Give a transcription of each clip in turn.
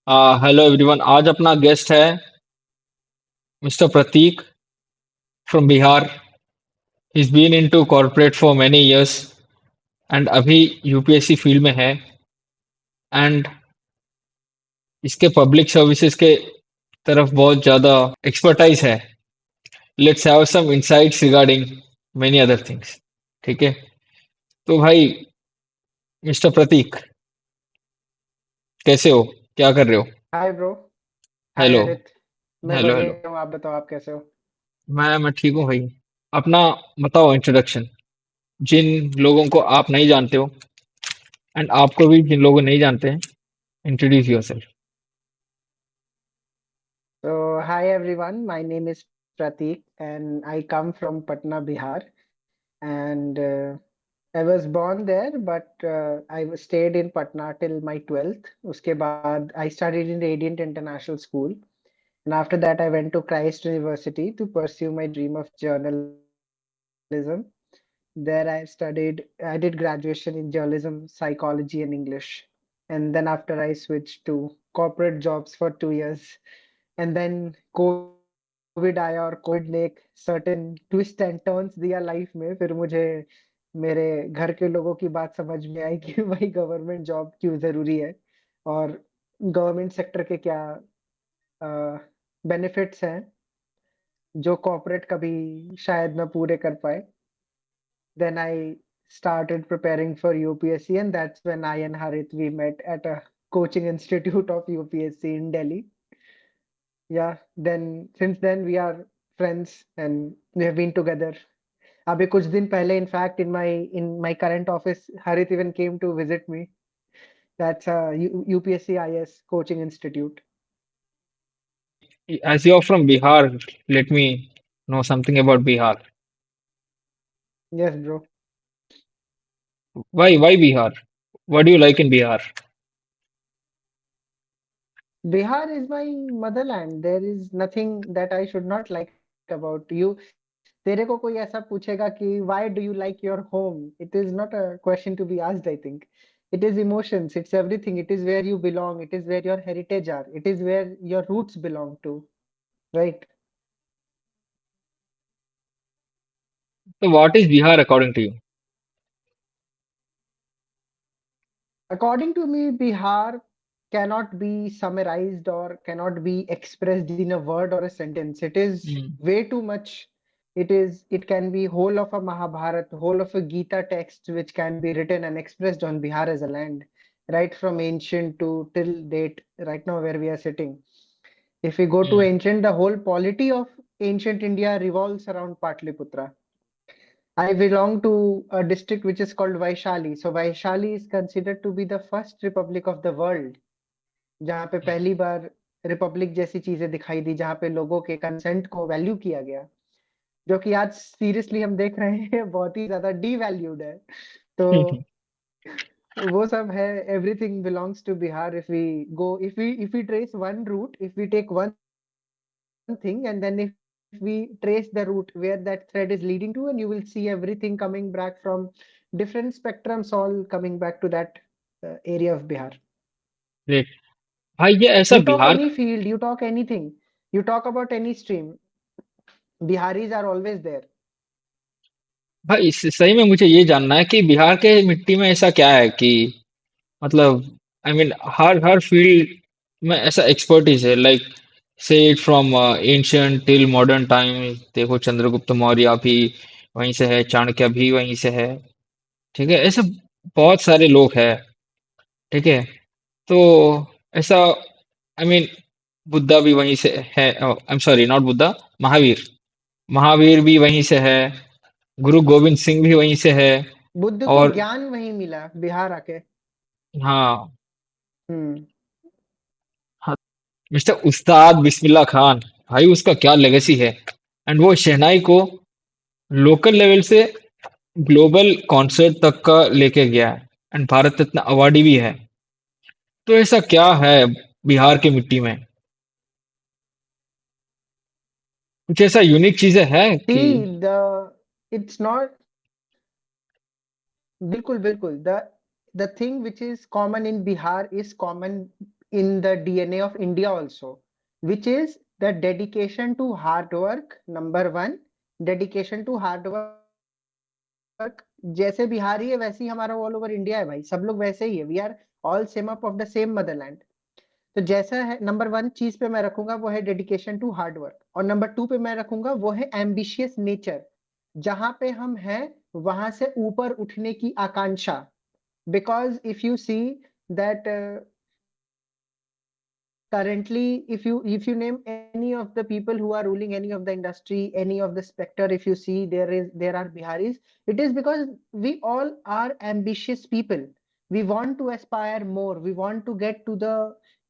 Hello everyone. आज अपना guest है mister Prateek from Bihar. He is been into corporate for many years and अभी UPSC field में है एंड इसके पब्लिक सर्विसेज के तरफ बहुत ज़्यादा एक्सपर्टाइज है। Let's have some insights regarding many other things. ठीक है, तो भाई मिस्टर प्रतीक, कैसे हो? क्या कर रहे हो? Hi bro. Hi hello. हरित। मैं हेलो हेलो। बढ़िया हूँ, आप बताओ आप कैसे हो। मैं ठीक हूँ भाई। अपना बताओ इंट्रोडक्शन, जिन लोगों को आप नहीं जानते हो एंड आपको भी जिन लोगों नहीं जानते हैं, introduce yourself. So hi everyone, my name is Pratik and I come from Patna, Bihar, and I was born there, but stayed in Patna till my 12th. उसके बाद I studied in Radiant International School, and after that I went to Christ University to pursue my dream of journalism. There I did graduation in journalism, psychology, and English. And then after I switched to corporate jobs for 2 years. And then Covid आया और Covid ने एक certain twist and turns दिया life में। फिर मुझे मेरे घर के लोगों की बात समझ में आई कि भाई गवर्नमेंट जॉब क्यों जरूरी है और गवर्नमेंट सेक्टर के क्या बेनिफिट्स हैं जो कॉर्पोरेट कभी शायद ना पूरे कर पाए। Then I started preparing for UPSC, and that's when I and Harit we met at a coaching institute of UPSC in Delhi. Yeah, then since then we are friends and we have been together. अभी कुछ दिन पहले, in fact, in my current office, Harit even came to visit me. That's a UPSC IS coaching institute. As you're from Bihar, let me know something about Bihar. Yes, bro. Why Bihar? What do you like in Bihar? Bihar is my motherland. There is nothing that I should not like about you. तेरे को कोई ऐसा पूछेगा कि why do you like your home? It is not a question to be asked, I think. It is emotions, it's everything. It is where you belong. It is where your heritage are. It is where your roots belong to, right? So what is Bihar according to you? According to me, Bihar cannot be summarized or cannot be expressed in a word or a sentence. It is Hmm. way too much. It can be whole of a Mahabharata, whole of a Gita text, which can be written and expressed on Bihar as a land, right from ancient to till date, right now where we are sitting. If we go to Hmm. ancient, the whole polity of ancient India revolves around Patliputra. I belong to a district which is called Vaishali. So Vaishali is considered to be the first republic of the world, जहाँ पे पहली बार Republic जैसी चीजें दिखाई दी, जहाँ पे लोगों के कंसेंट को वैल्यू किया गया, जो कि आज सीरियसली हम देख रहे हैं बहुत ही ज्यादा डीवैल्यूड है। तो वो सब है। Everything belongs to Bihar. If we trace one root, if we take one thing, and then if we trace the route where that thread is leading to, and you will see everything coming back from different spectrums, all coming back to that area of Bihar. Great. भाई ये ऐसा You talk Bihar. any field, you talk anything, you talk about any stream, Biharis are always there. भाई सही में मुझे ये जानना है कि बिहार के मिट्टी में ऐसा क्या है कि मतलब I mean her her field में ऐसा एक्सपर्टीज है। लाइक से it from ancient till modern time. देखो चंद्रगुप्त मौर्य भी वहीं से है, चाणक्य भी वहीं से है। ठीक है, ऐसे बहुत सारे लोग हैं। ठीक है, तो ऐसा आई मीन बुद्धा भी वहीं से है। I am sorry, not Buddha, Mahavir. Mahavir भी वहीं से है। गुरु गोविंद सिंह भी वहीं से है। बुद्ध को और ज्ञान वहीं मिला बिहार आके। हाँ, हम्म। हाँ, मिस्टर उस्ताद बिस्मिल्लाह खान, भाई उसका क्या लेगेसी है। एंड वो शहनाई को लोकल लेवल से ग्लोबल कॉन्सर्ट तक का लेके गया है एंड भारत रत्न अवार्डी भी है। तो ऐसा क्या है बिहार की मिट्टी में? कुछ ऐसा यूनिक चीजें हैं कि See, the it's not, बिल्कुल बिल्कुल, the thing which is common in Bihar is common in the DNA of India also, which is the dedication to hard work. Number one, dedication to hard work. जैसे बिहारी है वैसे ही हमारा all over India है भाई, सब लोग वैसे ही है, we are all same up of the same motherland. तो जैसा है, नंबर वन चीज पे मैं रखूंगा वो है डेडिकेशन टू हार्ड वर्क, और नंबर टू पे मैं रखूंगा वो है एम्बिशियस नेचर। जहां पे हम हैं वहां से ऊपर उठने की आकांक्षा। Because if you see that currently, if you name any of the people who are ruling any of the industry, any of the sector, if you see there are Biharis, it is because we all are ambitious people. We want to aspire more, we want to get to the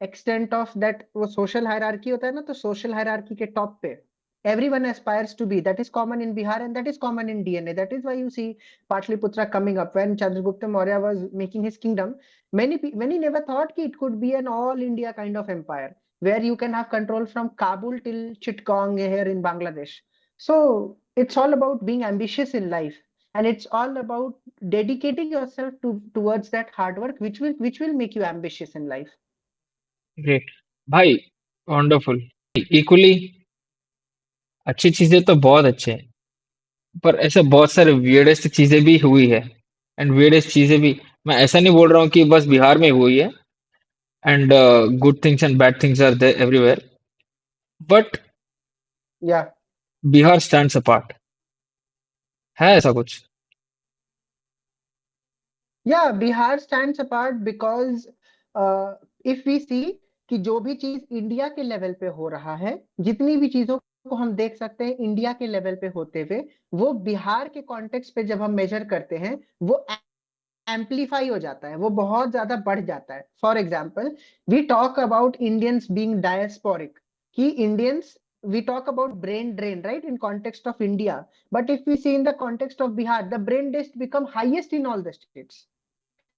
extent of that, वो social hierarchy होता है ना, तो social hierarchy के top पे everyone aspires to be. That is common in Bihar and that is common in DNA. That is why you see Patliputra coming up. When Chandragupta Maurya was making his kingdom, many never thought it could be an all India kind of empire where you can have control from Kabul till Chittagong here in Bangladesh. So it's all about being ambitious in life, and it's all about dedicating yourself towards that hard work, which will make you ambitious in life. Great भाई, wonderful. Equally अच्छी चीजें तो बहुत अच्छे हैं, पर ऐसे बहुत सारे वियर्डेस्ट चीजें भी हुई है। एंड वियर्डेस्ट चीजें भी, मैं ऐसा नहीं बोल रहा हूँ कि बस बिहार में हुई है। And good things and bad things are there everywhere, but Yeah. Bihar stands apart. है ऐसा कुछ? Yeah, Bihar stands apart because if we see कि जो भी चीज इंडिया के लेवल पे हो रहा है, जितनी भी चीजों को हम देख सकते हैं इंडिया के लेवल पे होते हुए, वो बिहार के कॉन्टेक्स्ट पे जब हम मेजर करते हैं वो एम्पलीफाई हो जाता है, वो बहुत ज्यादा बढ़ जाता है। For example, we talk about Indians being diasporic, कि Indians, we talk about brain drain, right, in context of India, but if we see in the context of Bihar, the brain drain become highest in all the states.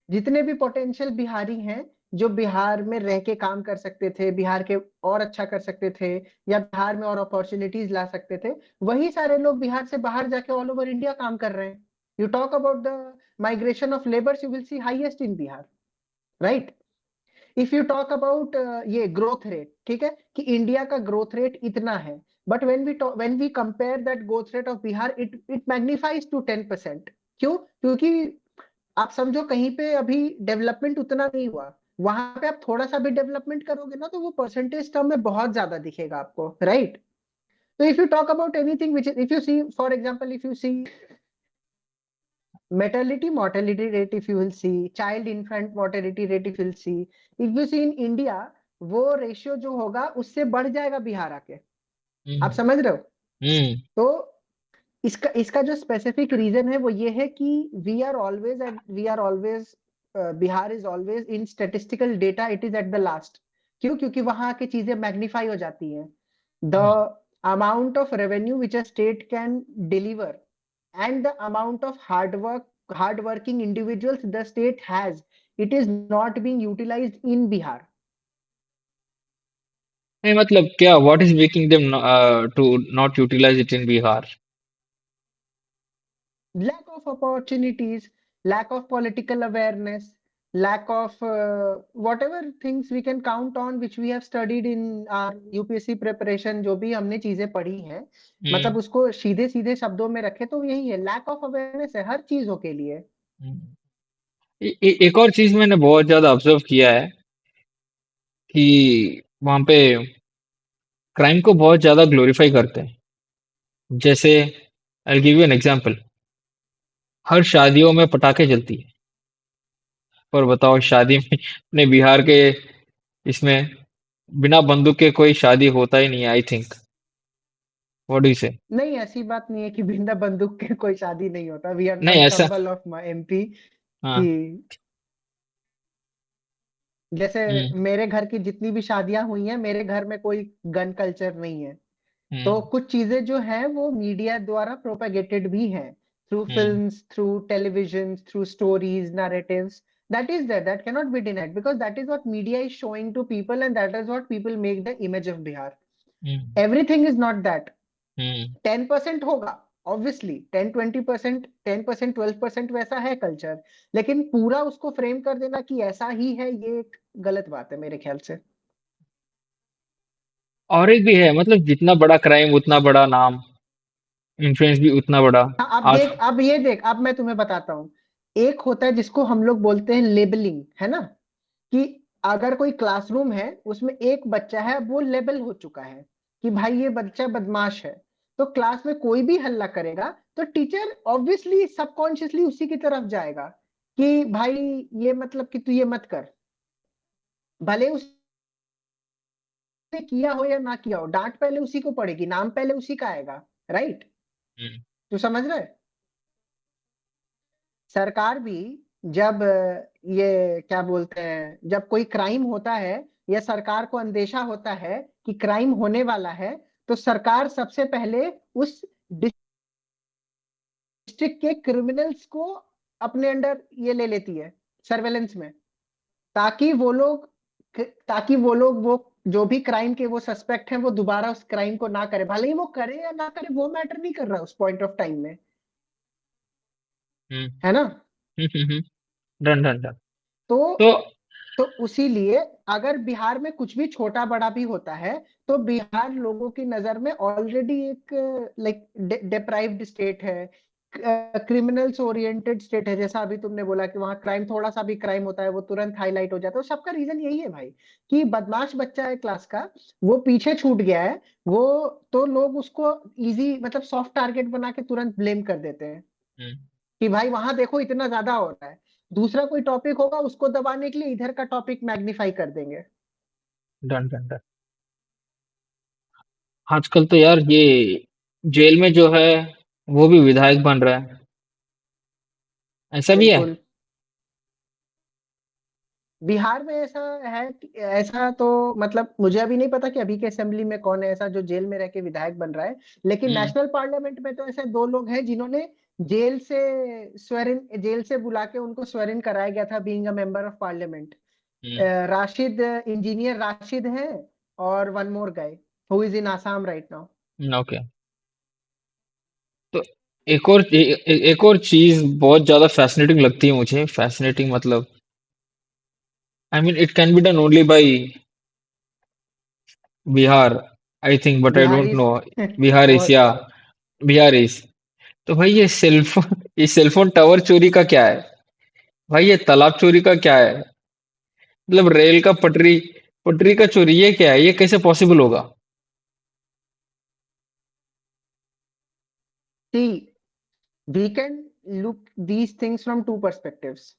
जितने भी potential Bihari हैं जो बिहार में रह के काम कर सकते थे, बिहार के और अच्छा कर सकते थे, या बिहार में और अपॉर्चुनिटीज ला सकते थे, वही सारे लोग बिहार से बाहर जाके ऑल ओवर इंडिया काम कर रहे हैं। You talk about the migration of labours, you will see highest in Bihar, right. If you talk about ये ग्रोथ रेट, ठीक है, कि इंडिया का ग्रोथ रेट इतना है, but when we compare that growth rate of Bihar, it magnifies to 10%। क्यों? क्योंकि आप समझो कहीं पे अभी डेवलपमेंट उतना नहीं हुआ, वहां पे आप थोड़ा सा भी डेवलपमेंट करोगे ना तो वो परसेंटेज टर्म में बहुत ज्यादा दिखेगा आपको, राइट। तो if you talk about anything which, if you see for example, if you see maternity mortality rate, if you will see child infant mortality rate, if you will see, if you see in India, वो ratio जो होगा उससे बढ़ जाएगा बिहार आके। आप हम्म। समझ रहे हो? हम्म। तो इसका इसका जो स्पेसिफिक रीजन है वो ये है कि we are always Bihar is always in statistical data, it is at the last. क्यों? क्योंकि वहां की चीजें मैग्नीफाई हो जाती हैं। The hmm. Amount of revenue which a state can deliver and the amount of hard working individuals the state has, it is not being utilized in Bihar. नहीं, मतलब क्या, what is making them to not utilise it in Bihar? Lack of opportunities, lack of political awareness, lack of whatever things we can count on which we have studied in our UPSC preparation, जो भी हमने चीजें पढ़ी हैं, हम्म। मतलब उसको सीधे सीधे शब्दों में रखे तो यही है, लैक ऑफ अवेयरनेस है हर चीजों के लिए। हम्म। एक और चीज मैंने बहुत ज्यादा ऑब्जर्व किया है कि वहां पे क्राइम को बहुत ज्यादा ग्लोरीफाई करते हैं। जैसे I give you an example, हर शादियों में पटाखे जलती है, पर बताओ शादी में अपने बिहार के इसमें बिना बंदूक के कोई शादी होता ही नहीं है, I think. What do you से? नहीं, ऐसी बात नहीं है कि बिना बंदूक के कोई शादी नहीं होता। वी आर नहीं नॉट ऐसा। हम्बल ऑफ MP कि हाँ। जैसे हम्म। मेरे घर की जितनी भी शादियां हुई हैं, मेरे घर में कोई गन कल्चर नहीं है। तो हम्म। कुछ चीजें जो है वो मीडिया द्वारा प्रोपेगेटेड भी हैं, through hmm. Films, through television, through stories, narratives. That is there, that can not be denied, because that is what media is showing to people and that is what people make the image of Bihar. Hmm. Everything is not that. Hmm. 10% होगा, obviously 10-20%, 10%, 12% वैसा है culture, लेकिन पूरा उसको frame कर देना कि ऐसा ही है, ये एक गलत बात है मेरे ख्याल से। और एक भी है, मतलब जितना बड़ा क्राइम उतना बड़ा नाम, इन्फ्लुएंस भी उतना बड़ा। हाँ, अब आज। देख, अब ये देख, अब मैं तुम्हें बताता हूँ। एक होता है जिसको हम लोग बोलते हैं लेबलिंग, है ना, कि अगर कोई क्लासरूम है उसमें एक बच्चा है, वो लेबल हो चुका है कि भाई ये बच्चा बदमाश है, तो क्लास में कोई भी हल्ला करेगा तो टीचर ऑब्वियसली सबकॉन्शियसली उसी की तरफ जाएगा कि भाई ये मतलब कि तू ये मत कर, भले उसने किया हो या ना किया हो, डांट पहले उसी को पड़ेगी, नाम पहले उसी का आएगा। राइट? हम्म। तू समझ रहा है? सरकार भी जब ये क्या बोलते हैं, जब कोई क्राइम होता है या सरकार को अंदेशा होता है कि क्राइम होने वाला है, तो सरकार सबसे पहले उस डिस्ट्रिक्ट के क्रिमिनल्स को अपने अंडर ये ले लेती है, सर्वेलेंस में, ताकि वो लोग वो जो भी क्राइम के वो सस्पेक्ट हैं वो दोबारा उस क्राइम को ना करे, भले ही वो करे या ना करे वो मैटर नहीं कर रहा उस पॉइंट ऑफ टाइम में, हम्म। है ना। हम्म। Done done done. तो तो तो उसी लिए अगर बिहार में कुछ भी छोटा बड़ा भी होता है, तो बिहार लोगों की नजर में ऑलरेडी एक लाइक डिप्राइव्ड स्टेट है, क्रिमिनल्स ओरिएंटेड स्टेट है। जैसा अभी तुमने बोला कि वहां क्राइम, थोड़ा सा भी क्राइम होता है वो तुरंत हाईलाइट हो जाता है, तो सबका रीजन यही है भाई, कि बदमाश बच्चा है क्लास का, वो पीछे छूट गया है, वो, तो लोग उसको इजी मतलब सॉफ्ट टारगेट बना के तुरंत ब्लेम कर देते हैं हम्म। कि भाई वहां देखो इतना ज्यादा हो रहा है। दूसरा कोई टॉपिक होगा उसको दबाने के लिए इधर का टॉपिक मैग्नीफाई कर देंगे। Done done done. आजकल तो यार ये जेल में जो है वो भी विधायक बन रहा है, ऐसा भी है। बिल्कुल। बिहार में ऐसा है ऐसा तो मतलब मुझे अभी नहीं पता कि अभी के असेंबली में कौन है ऐसा जो जेल में रह के विधायक बन रहा है, लेकिन हम्म। नेशनल पार्लियामेंट में तो ऐसे दो लोग हैं जिन्होंने जेल से बुला के उनको स्वेरिन कराया गया था being a member of parliament. Hmm. Rashid, engineer Rashid है, और one more guy who is in Assam right now. Okay. तो एक और चीज बहुत ज्यादा फैसिनेटिंग लगती है मुझे, फैसिनेटिंग मतलब, I mean it can be done only by Bihar, I think, but I don't Bihari know. Bihar is, और या बिहार इज। तो भाई ये सेलफोन ये सेलफोन टावर चोरी का क्या है? भाई ये तालाब चोरी का क्या है? मतलब रेल का पटरी पटरी का चोरी, ये क्या है? ये कैसे पॉसिबल होगा? See, we can look these things from two perspectives.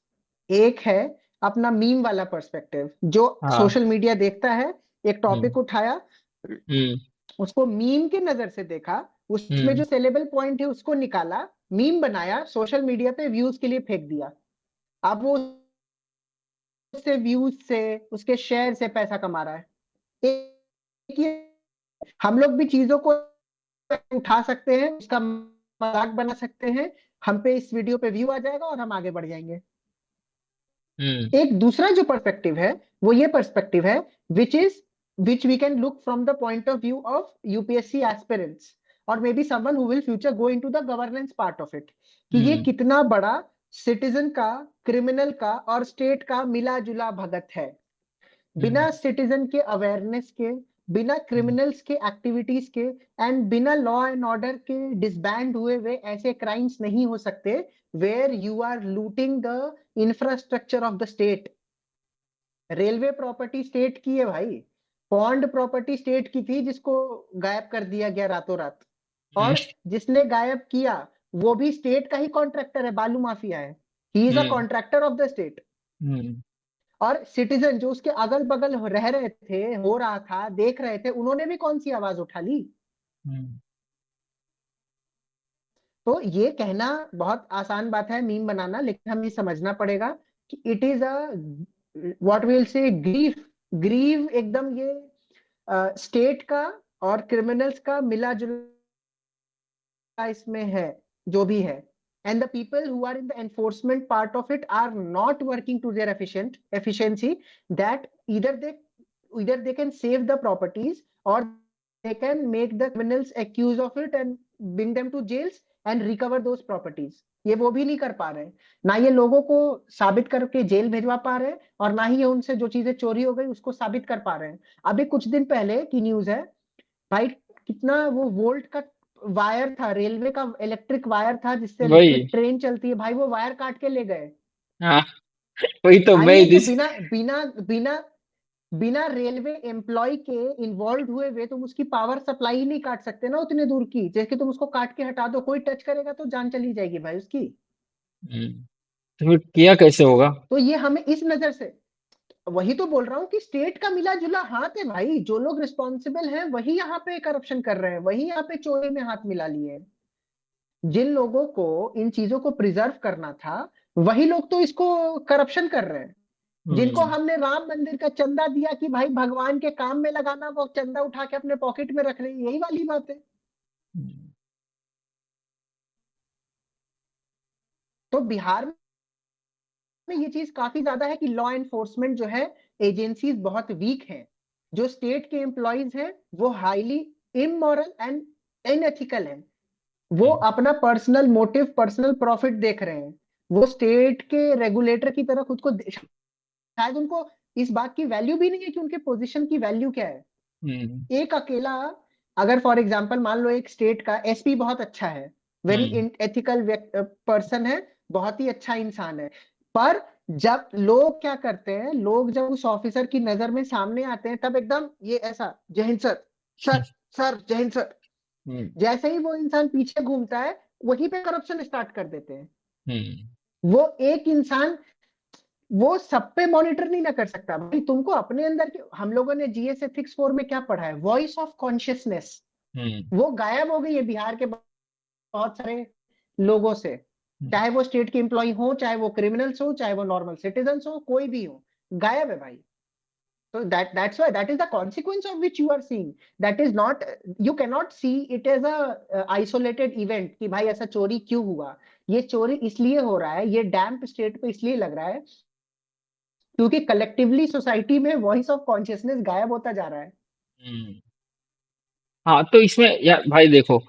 एक है अपना मीम वाला पर्सपेक्टिव, जो हाँ। सोशल मीडिया देखता है, एक हम्म। टॉपिक उठाया, हम्म। उसको मीम के नजर से देखा, उसमें हम्म। जो सेलेबल पॉइंट है उसको निकाला, मीम बनाया, सोशल मीडिया पे व्यूज के लिए फेंक दिया। अब वो उससे व्यूज से, उसके शेयर से पैसा कमा रहा है। एक ये, हम लोग भी चीजों को उठा सकते हैं, उसका मजाक बना सकते हैं, हम पे इस वीडियो पे व्यू आ जाएगा और हम आगे बढ़ जाएंगे। हम्म। एक दूसरा जो पर्सपेक्टिव है वो ये पर्सपेक्टिव है, which is which we can look from the point of view of UPSC aspirants, और may be someone who will future go into the governance part of it, कि ये हम्म। कितना बड़ा सिटीजन का, क्रिमिनल का और स्टेट का मिला जुला भगत है। हम्म। बिना सिटीजन के अवेयरनेस के, बिना हम्म। क्रिमिनल्स के एक्टिविटीज के, एंड बिना लॉ एंड ऑर्डर के डिसबैंड हुए हुए ऐसे क्राइम्स नहीं हो सकते where you are looting the infrastructure of the state. Railway property state की है भाई, पॉन्ड प्रॉपर्टी स्टेट की थी जिसको गायब कर दिया गया रातों रात, हम्म। और जिसने गायब किया वो भी स्टेट का ही कॉन्ट्रैक्टर है, बालू माफिया है, he is a hmm. Contractor of the state. Hmm. और सिटीजन जो उसके अगल बगल रह रहे थे, हो रहा था, देख रहे थे, उन्होंने भी कौन सी आवाज उठा ली। हम्म। तो ये कहना बहुत आसान बात है मीम बनाना, लेकिन हमें समझना पड़ेगा कि it is a what will say grief, grieve एकदम ये स्टेट का और क्रिमिनल्स का मिला जुला इसमें है, जो भी है। And the people who are in the enforcement part of it are not working to their efficiency, that either they can save the properties, or they can make the criminals accused of it and bring them to jails, and recover those properties. ये वो भी नहीं कर पा रहे हैं, ना ये लोगों को साबित करके जेल भेजवा पा रहे हैं, और ना ही ये उनसे जो चीजें चोरी हो गई उसको साबित कर पा रहे हैं। अभी कुछ दिन पहले की न्यूज है भाई, कितना वो वोल्ट का वायर था, रेलवे का इलेक्ट्रिक वायर था जिससे इलेक्ट्रिक वही। ट्रेन चलती है, भाई वो वायर काट के ले गए। हाँ, वही तो भाई मैं एक दिस। बिना बिना बिना बिना रेलवे एम्प्लॉय के इन्वॉल्व हुए हुए तुम उसकी पावर सप्लाई ही नहीं काट सकते ना उतने दूर की, जैसे तुम उसको काट के हटा दो, कोई टच करेगा तो जान चली जाएगी भाई उसकी। हम्म, तो फिर किया कैसे होगा? तो ये हमें इस नजर से, वही तो बोल रहा हूँ कि स्टेट का मिला जुला हाथ है भाई, जो लोग रिस्पॉन्सिबल हैं वही यहाँ पे करप्शन कर रहे हैं, वही यहाँ पे चोरी में हाथ मिला लिए हैं। जिन लोगों को इन चीजों को प्रिजर्व करना था, वही लोग तो इसको करप्शन कर रहे हैं। जिनको हम्म। हमने राम मंदिर का चंदा दिया कि भाई भगवान के काम में लगाना, वो चंदा उठा के अपने पॉकेट में रख रहे हैं, यही वाली बात है। हम्म। तो बिहार में ये चीज काफी ज्यादा है कि लॉ एनफोर्समेंट जो है, एजेंसीज बहुत वीक हैं। जो स्टेट के एम्प्लॉयज हैं वो हाईली इमोरल एंड इनएथिकल हैं। वो हम्म। अपना पर्सनल मोटिव, पर्सनल प्रॉफिट देख रहे हैं। वो स्टेट के रेगुलेटर की तरह खुद को शायद उनको इस बात की वैल्यू भी नहीं है कि उनके पोजीशन की वैल्यू क्या है। हम्म। एक अकेला, अगर फॉर एग्जांपल मान लो एक स्टेट का एसपी बहुत अच्छा है, वेरी हम्म। एथिकल पर्सन है, बहुत ही अच्छा इंसान है, पर जब लोग क्या करते हैं, लोग जब उस ऑफिसर की नजर में सामने आते हैं तब एकदम ये ऐसा, जय हिंद सर, सर, सर जय हिंद सर, हम्म। जैसे ही वो इंसान पीछे घूमता है वहीं पे करप्शन स्टार्ट कर देते हैं। हम्म। वो एक इंसान वो सब पे मॉनिटर नहीं ना कर सकता भाई, तुमको अपने अंदर के, हम लोगों ने जीएस एथिक्स 4 में क्या पढ़ा है, वॉइस ऑफ कॉन्शियसनेस, हम्म। वो गायब हो गई है बिहार के बहुत सारे लोगों से। हम्म। चाहे वो स्टेट के एम्प्लॉय हो, चाहे वो क्रिमिनल्स हो, चाहे वो नॉर्मल सिटीजन हो, कोई भी हो, गायब है भाई। So that's why that is the consequence of which you are seeing. That is not, you cannot see it as a isolated event कि भाई ऐसा चोरी क्यों हुआ। ये चोरी इसलिए हो रहा है, ये डैम्प स्टेट पे इसलिए लग रहा है क्योंकि कलेक्टिवली सोसाइटी में वॉइस ऑफ कॉन्शियसनेस गायब होता जा रहा है। हम्म। हाँ, तो इसमें यार भाई देखो,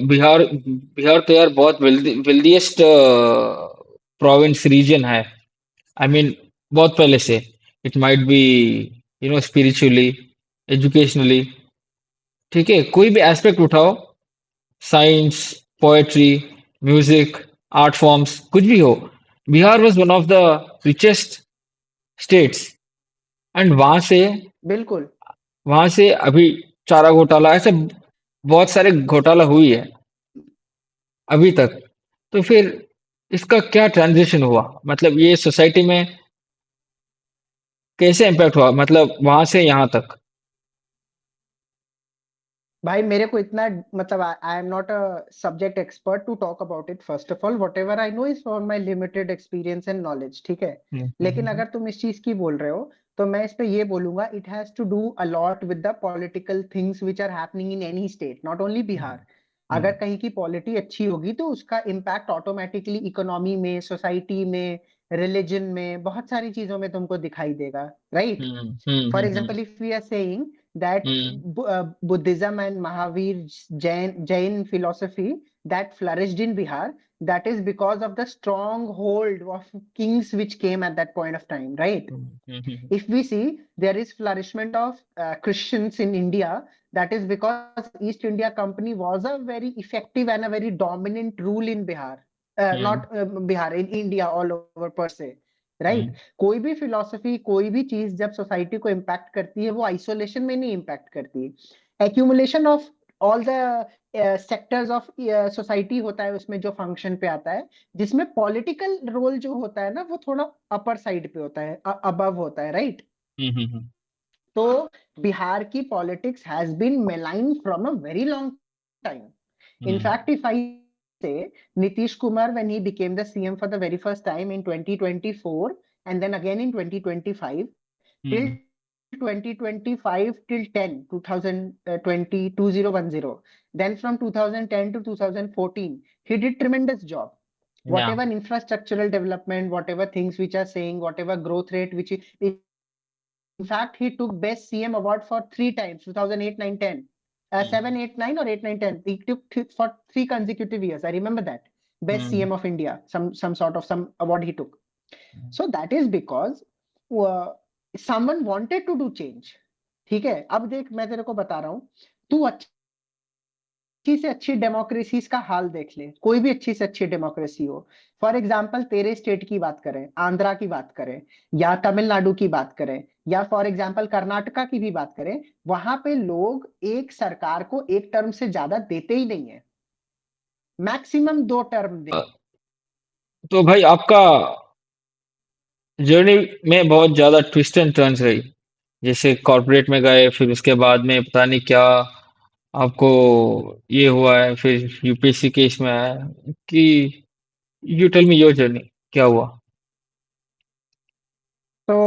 बिहार बिहार तो यार बहुत वेल्दीएस्ट प्रोविंस रीजन है। आई मीन बहुत पहले से। It might be spiritually, educationally, ठीक है, कोई भी एस्पेक्ट उठाओ, science, poetry, music, art forms, कुछ भी हो, Bihar was one of the richest states. And बिल्कुल। वहां से अभी चारा घोटाला, ऐसे बहुत सारे घोटाला हुई है अभी तक। तो फिर इसका क्या ट्रांजिशन हुआ, मतलब ये सोसाइटी में कैसे इम्पैक्ट हुआ, मतलब वहां से यहाँ तक? भाई मेरे को इतना, मतलब I am not a subject expert to talk about it, first of all whatever I know is from my limited experience and knowledge, ठीक है। हम्म। लेकिन हम्म। अगर तुम इस चीज की बोल रहे हो तो मैं इस पे ये बोलूंगा, it has to do a lot with the political things which are happening in any state, not only Bihar. अगर हम्म। कहीं की पॉलिटी अच्छी होगी तो उसका इम्पैक्ट ऑटोमेटिकली इकोनॉमी में, सोसाइटी में, रिलीजन में, बहुत सारी चीजों में तुमको दिखाई देगा, right. Hmm. Hmm. For hmm. example, if we are saying that hmm. Buddhism and Mahavir Jain philosophy that flourished in Bihar, that is because of the stronghold of kings which came at that point of time, right? Hmm. If we see there is flourishment of Christians in India, that is because East India Company was a very effective and a very dominant rule in Bihar, hmm. not Bihar, in India all over per se, hmm. Right. कोई भी philosophy, कोई भी चीज जब society को impact करती है वो आइसोलेशन में नहीं इम्पैक्ट करती, accumulation of all the sectors of society होता है उसमें जो फंक्शन पे आता है, जिसमें पॉलिटिकल रोल जो होता है ना वो थोड़ा अपर साइड पे होता है, अबव होता है, राइट। हम्म। तो बिहार की politics has been malign from a very long time. In hmm. fact, if I say Nitish Kumar, when he became the CM for the very first time in 2024, and then again in 2025, till hmm. 2025 till 10, 2020, 2010. Then from 2010 to 2014, he did tremendous job. या। Whatever infrastructural development, whatever things which are saying, whatever growth rate, which in fact he took best CM award for 3 times, 2008, 9, 10. Hmm, 7, 8, 9 or 8, 9, 10. He took for 3 consecutive years. I remember that. Best hmm, CM of India, some sort of some award he took. So that is because uh, someone wanted to do change. ठीक है, अब देख मैं तेरे को बता रहा हूँ, तू अच्छी से अच्छी डेमोक्रेसीज का हाल देख ले, कोई भी अच्छी से अच्छी डेमोक्रेसी हो। फॉर एग्जाम्पल तेरे स्टेट की बात करें, आंध्रा की बात करें, या तमिलनाडु की बात करें, या फॉर एग्जाम्पल कर्नाटका की भी बात करें, वहां पे लोग एक सरकार को एक टर्म से ज्यादा देते ही नहीं है, मैक्सिमम 2 टर्म अ, देंगे। तो भाई आपका जर्नी में बहुत ज्यादा ट्विस्ट एंड टर्न्स रही, जैसे कॉर्पोरेट में गए, फिर उसके बाद में पता नहीं क्या आपको ये हुआ है, फिर यूपीएससी केस में आया कि you tell me your journey, क्या हुआ? So,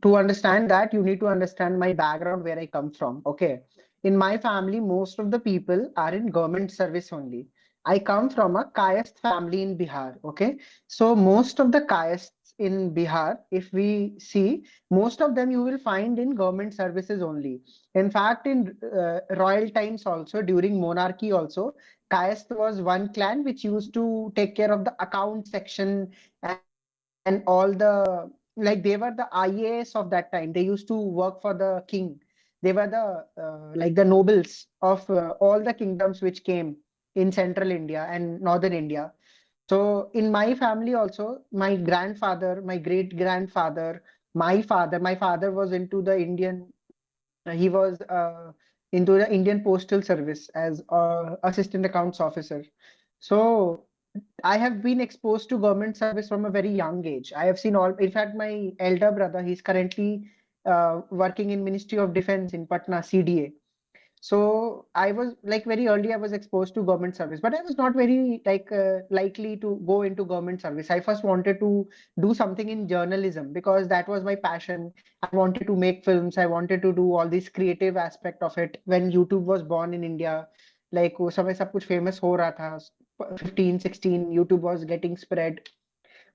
to understand that, you need to understand my background, where I come from. Okay. In my family, most of the people are in government service only. I come from a Kayast family in Bihar. Okay. So, most of the Kayasts in Bihar, if we see, most of them you will find in government services only. In fact, in royal times also, during monarchy also, Kayast was one clan which used to take care of the account section and all the, like, they were the IAS of that time. They used to work for the king. They were the like the nobles of all the kingdoms which came in central India and northern India. So in my family also, my grandfather, my great grandfather, my father was into the Indian. He was into the Indian Postal Service as assistant accounts officer. So I have been exposed to government service from a very young age. I have seen all, in fact, my elder brother, he's currently working in Ministry of Defense in Patna, CDA. So I was like very early, I was exposed to government service, but I was not very like likely to go into government service. I first wanted to do something in journalism because that was my passion. I wanted to make films. I wanted to do all this creative aspect of it. When YouTube was born in India, like वो समय सब कुछ famous हो रहा था, 15, 16, YouTube was getting spread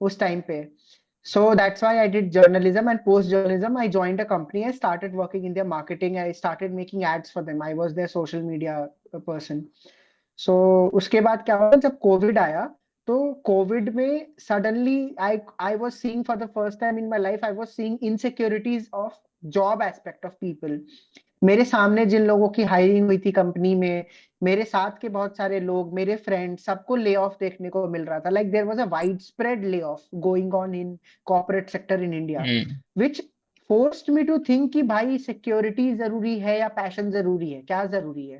उस time पे. So that's why I did journalism, and post journalism, I joined a company. I started working in their marketing. I started making ads for them. I was their social media person. So उसके बाद क्या हुआ जब Covid आया, तो Covid में suddenly I was seeing for the first time in my life, I was seeing insecurities of job aspect of people. मेरे सामने जिन लोगों की हायरिंग हुई थी कंपनी में, मेरे साथ के बहुत सारे लोग, मेरे फ्रेंड्स, सबको ले ऑफ देखने को मिल रहा था। Like there was a widespread layoff going on in corporate sector in India, hmm, which forced me to think कि भाई सिक्योरिटी जरूरी है या पैशन जरूरी है, क्या जरूरी है।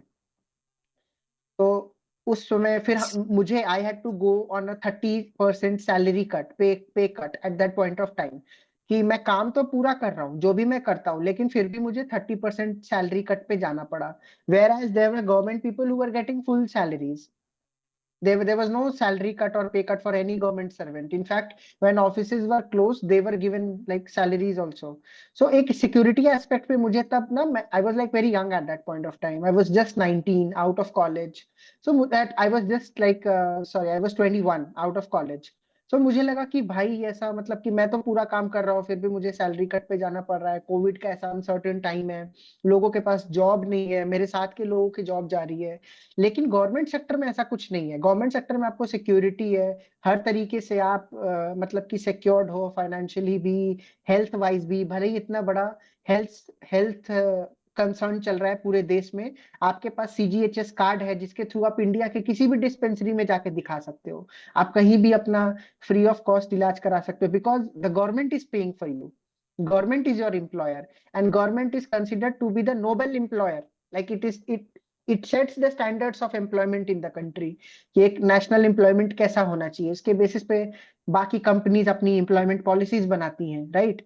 तो उस समय फिर मुझे I had to go on a 30% salary cut, pay cut at that point of time, कि मैं काम तो पूरा कर रहा हूँ जो भी मैं करता हूँ, लेकिन फिर भी मुझे 30% सैलरी कट पे जाना पड़ा। Whereas there were government people who were getting full salaries. There was no salary cut or pay cut for any government servant. In fact, when offices were closed, they were given like salaries also. So एक security aspect पे मुझे तब ना, I was like very young at that point of time. I was just 19 out of college. So that I was just like sorry, I was 21 out of college. So मुझे लगा कि भाई ऐसा मतलब कि मैं तो पूरा काम कर रहा हूँ, फिर भी मुझे सैलरी कट पे जाना पड़ रहा है। कोविड का ऐसा अनसर्टेन टाइम है, लोगों के पास जॉब नहीं है, मेरे साथ के लोगों की जॉब जा रही है। लेकिन गवर्नमेंट सेक्टर में ऐसा कुछ नहीं है। गवर्नमेंट सेक्टर में आपको सिक्योरिटी है, हर तरीके से आप मतलब कि सिक्योर्ड हो, फाइनेंशियली भी, हेल्थ वाइज भी। भले ही इतना बड़ा हेल्थ हेल्थ कंसर्न चल रहा है पूरे देश में, आपके पास CGHS कार्ड है जिसके थ्रू आप इंडिया के किसी भी डिस्पेंसरी में जाके दिखा सकते हो। आप कहीं भी अपना फ्री ऑफ कॉस्ट इलाज करा सकते हो, because the government is paying for you. Government is your employer, and government is considered to be the noble employer. like it is it sets the standards of employment in the country, कि एक national employment कैसा होना चाहिए, इसके basis पे बाकी companies अपनी employment policies बनाती हैं, राइट।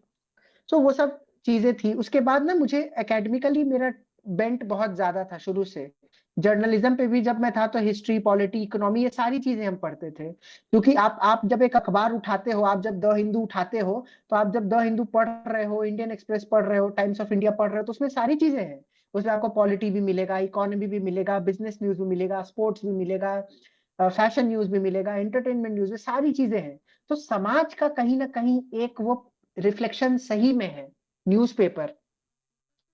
सो वो सब चीजें थी। उसके बाद ना मुझे एकेडमिकली मेरा बेंट बहुत ज्यादा था शुरू से। जर्नलिज्म पे भी जब मैं था तो हिस्ट्री, पॉलिटी, इकोनॉमी, ये सारी चीजें हम पढ़ते थे। क्योंकि आप जब एक अखबार उठाते हो, आप जब द हिंदू उठाते हो, तो आप जब द हिंदू पढ़ रहे हो, इंडियन एक्सप्रेस पढ़ रहे हो, टाइम्स ऑफ इंडिया पढ़ रहे हो, तो उसमें सारी चीजें हैं। उसमें आपको पॉलिटी भी मिलेगा, इकोनॉमी भी मिलेगा, बिजनेस न्यूज भी मिलेगा, स्पोर्ट्स भी मिलेगा, फैशन न्यूज भी मिलेगा, एंटरटेनमेंट न्यूज, सारी चीजें हैं। तो समाज का कहीं ना कहीं एक वो रिफ्लेक्शन सही में है newspaper.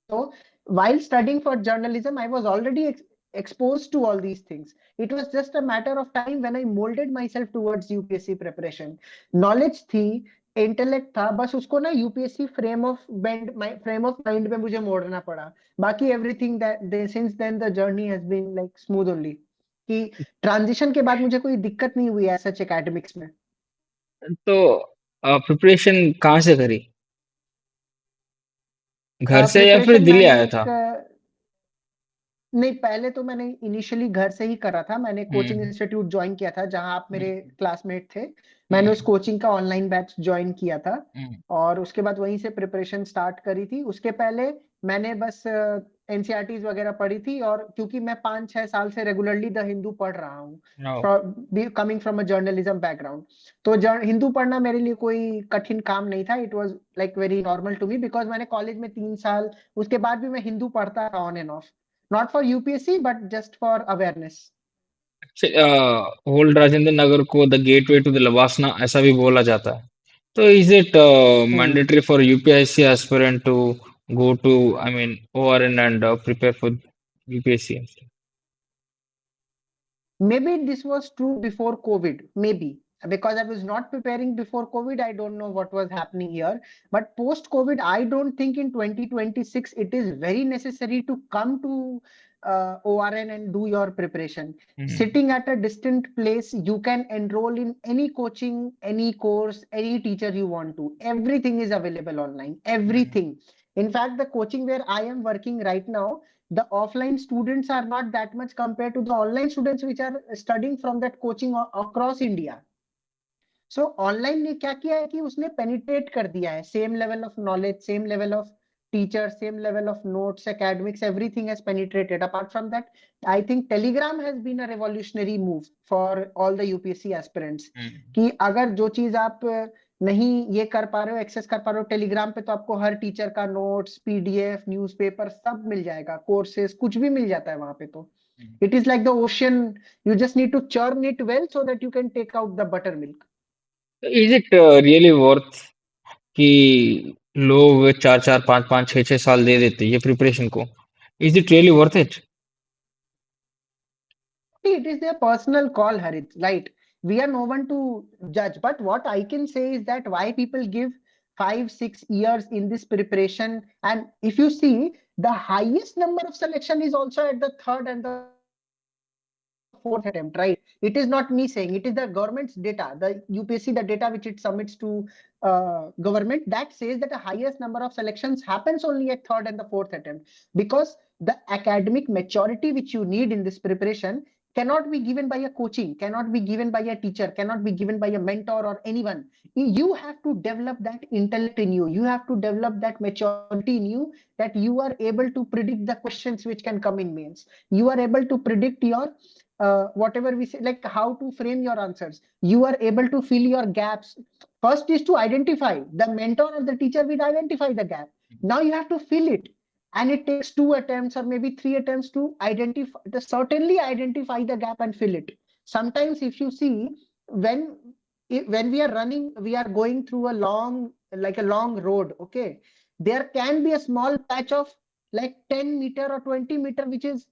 So while studying for journalism, I was already exposed to all these things. It was just a matter of time when I molded myself towards UPSC preparation. Knowledge थी, इंटेलेक्ट था, बस उसको ना UPSC frame of mind में मुझे मोड़ना पड़ा. बाकी everything that since then the journey has been like smooth only. कि ट्रांजिशन के बाद मुझे कोई दिक्कत नहीं हुई है सच एकेडमिक्स में. तो प्रिपरेशन कहाँ से करी? घर से या फिर प्रिपरेशन दिल्ली मैंने आया था? एक नहीं, पहले तो मैंने इनिशियली घर से ही करा था. मैंने कोचिंग हम्म। इंस्टीट्यूट ज्वाइन किया था जहां आप मेरे हम्म। क्लासमेट थे. मैंने उस हम्म। कोचिंग का ऑनलाइन बैच ज्वाइन किया था हम्म। और उसके बाद वहीं से प्रिपरेशन स्टार्ट करी थी. उसके पहले मैंने बस एनसीईआरटीज वगैरह पढ़ी थी. और क्योंकि मैं 5-6 साल से रेगुलरली द हिंदू पढ़ रहा हूँ, no. Coming from a journalism background, तो हिंदू पढ़ना मेरे लिए कोई कठिन काम नहीं था. It was like very normal to me because मैंने कॉलेज में 3 साल उसके बाद भी मैं हिंदू पढ़ता था on and off. Not for UPSC, but just for awareness. Old Rajendra Nagar को द गेटवे टू द लवासना ऐसा भी बोला जाता है. तो is it Hmm. Mandatory for UPSC aspirant to go to, I mean, ORN and prepare for UPSC? Maybe this was true before COVID. Maybe because I was not preparing before COVID, I don't know what was happening here. But post COVID, I don't think in 2026 it is very necessary to come to ORN and do your preparation. Hmm. Sitting at a distant place, you can enroll in any coaching, any course, any teacher you want to. Everything is available online. Hmm. Everything. In fact, the coaching where I am working right now, the offline students are not that much compared to the online students which are studying from that coaching across India. So online ने क्या किया है कि उसने penetrate कर दिया है. Same level of knowledge, same level of teachers, same level of notes, academics, everything has penetrated. Apart from that, I think Telegram has been a revolutionary move for all the UPSC aspirants. Hmm. कि अगर जो चीज आप नहीं ये कर पा रहे हो, एक्सेस कर पा रहे हो टेलीग्राम पे, तो आपको हर टीचर का नोट्स, पीडीएफ, न्यूज़पेपर सब मिल जाएगा. कोर्सेज कुछ भी मिल जाता है वहां पे. तो Hmm. It is like the ocean. You just need to churn it well so that you can take out the buttermilk. Is it really worth कि लोग 4-4, 5-5, 6-6 साल दे देते ये प्रिपरेशन को? Is it really worth it? It is their personal call, Harit, right? We are no one to judge. But what I can say is that why people give 5-6 years in this preparation. And if you see, the highest number of selection is also at the third and the fourth attempt, right? It is not me saying, it is the government's data, the UPSC, the data which it submits to government, that says that the highest number of selections happens only at third and the fourth attempt. Because the academic maturity which you need in this preparation cannot be given by a coaching, cannot be given by a teacher, cannot be given by a mentor or anyone. You have to develop that intellect in you. You have to develop that maturity in you, that you are able to predict the questions which can come in mains. You are able to predict your whatever we say, like how to frame your answers. You are able to fill your gaps. First is to identify. The mentor or the teacher will identify the gap. Now you have to fill it, and it takes 2 attempts or maybe 3 attempts to identify, to certainly identify the gap and fill it. Sometimes if you see, when when we are running, we are going through a long, like a long road, okay, there can be a small patch of like 10 meter or 20 meter which is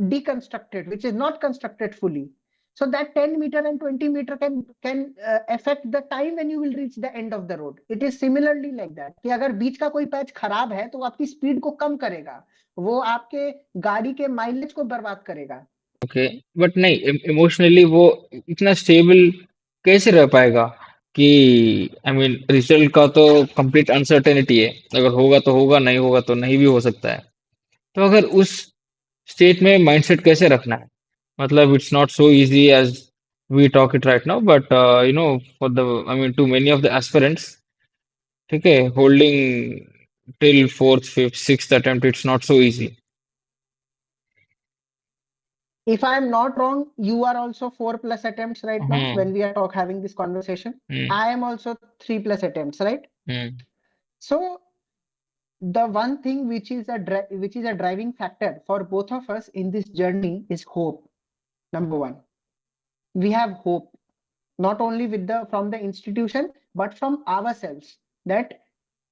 deconstructed, which is not constructed fully. So that 10 meter and 20 meter can affect the time when you will reach the end of the road. It is similarly like that कि अगर बीच का कोई patch खराब है तो वो आपकी speed को कम करेगा, वो आपके गाड़ी के माइलेज को बर्बाद करेगा. ओके. बट नहीं, इमोशनली वो इतना स्टेबल कैसे रह पाएगा कि, आई मीन, रिजल्ट का तो कंप्लीट अनसर्टेनिटी है. अगर होगा तो होगा, नहीं होगा तो नहीं भी हो सकता है. तो अगर उस स्टेट में माइंडसेट कैसे रखना है? मतलब it's not so easy as we talk it right now, but for the, I mean, to many of the aspirants, ठीक है, holding till fourth, fifth, sixth attempt, it's not so easy. If I am not wrong, you are also 4+ attempts right now hmm. when we are having this conversation. Hmm. I am also 3+ attempts, right? Hmm. So the one thing which is a driving factor for both of us in this journey is hope. Number one, we have hope, not only with the from the institution but from ourselves, that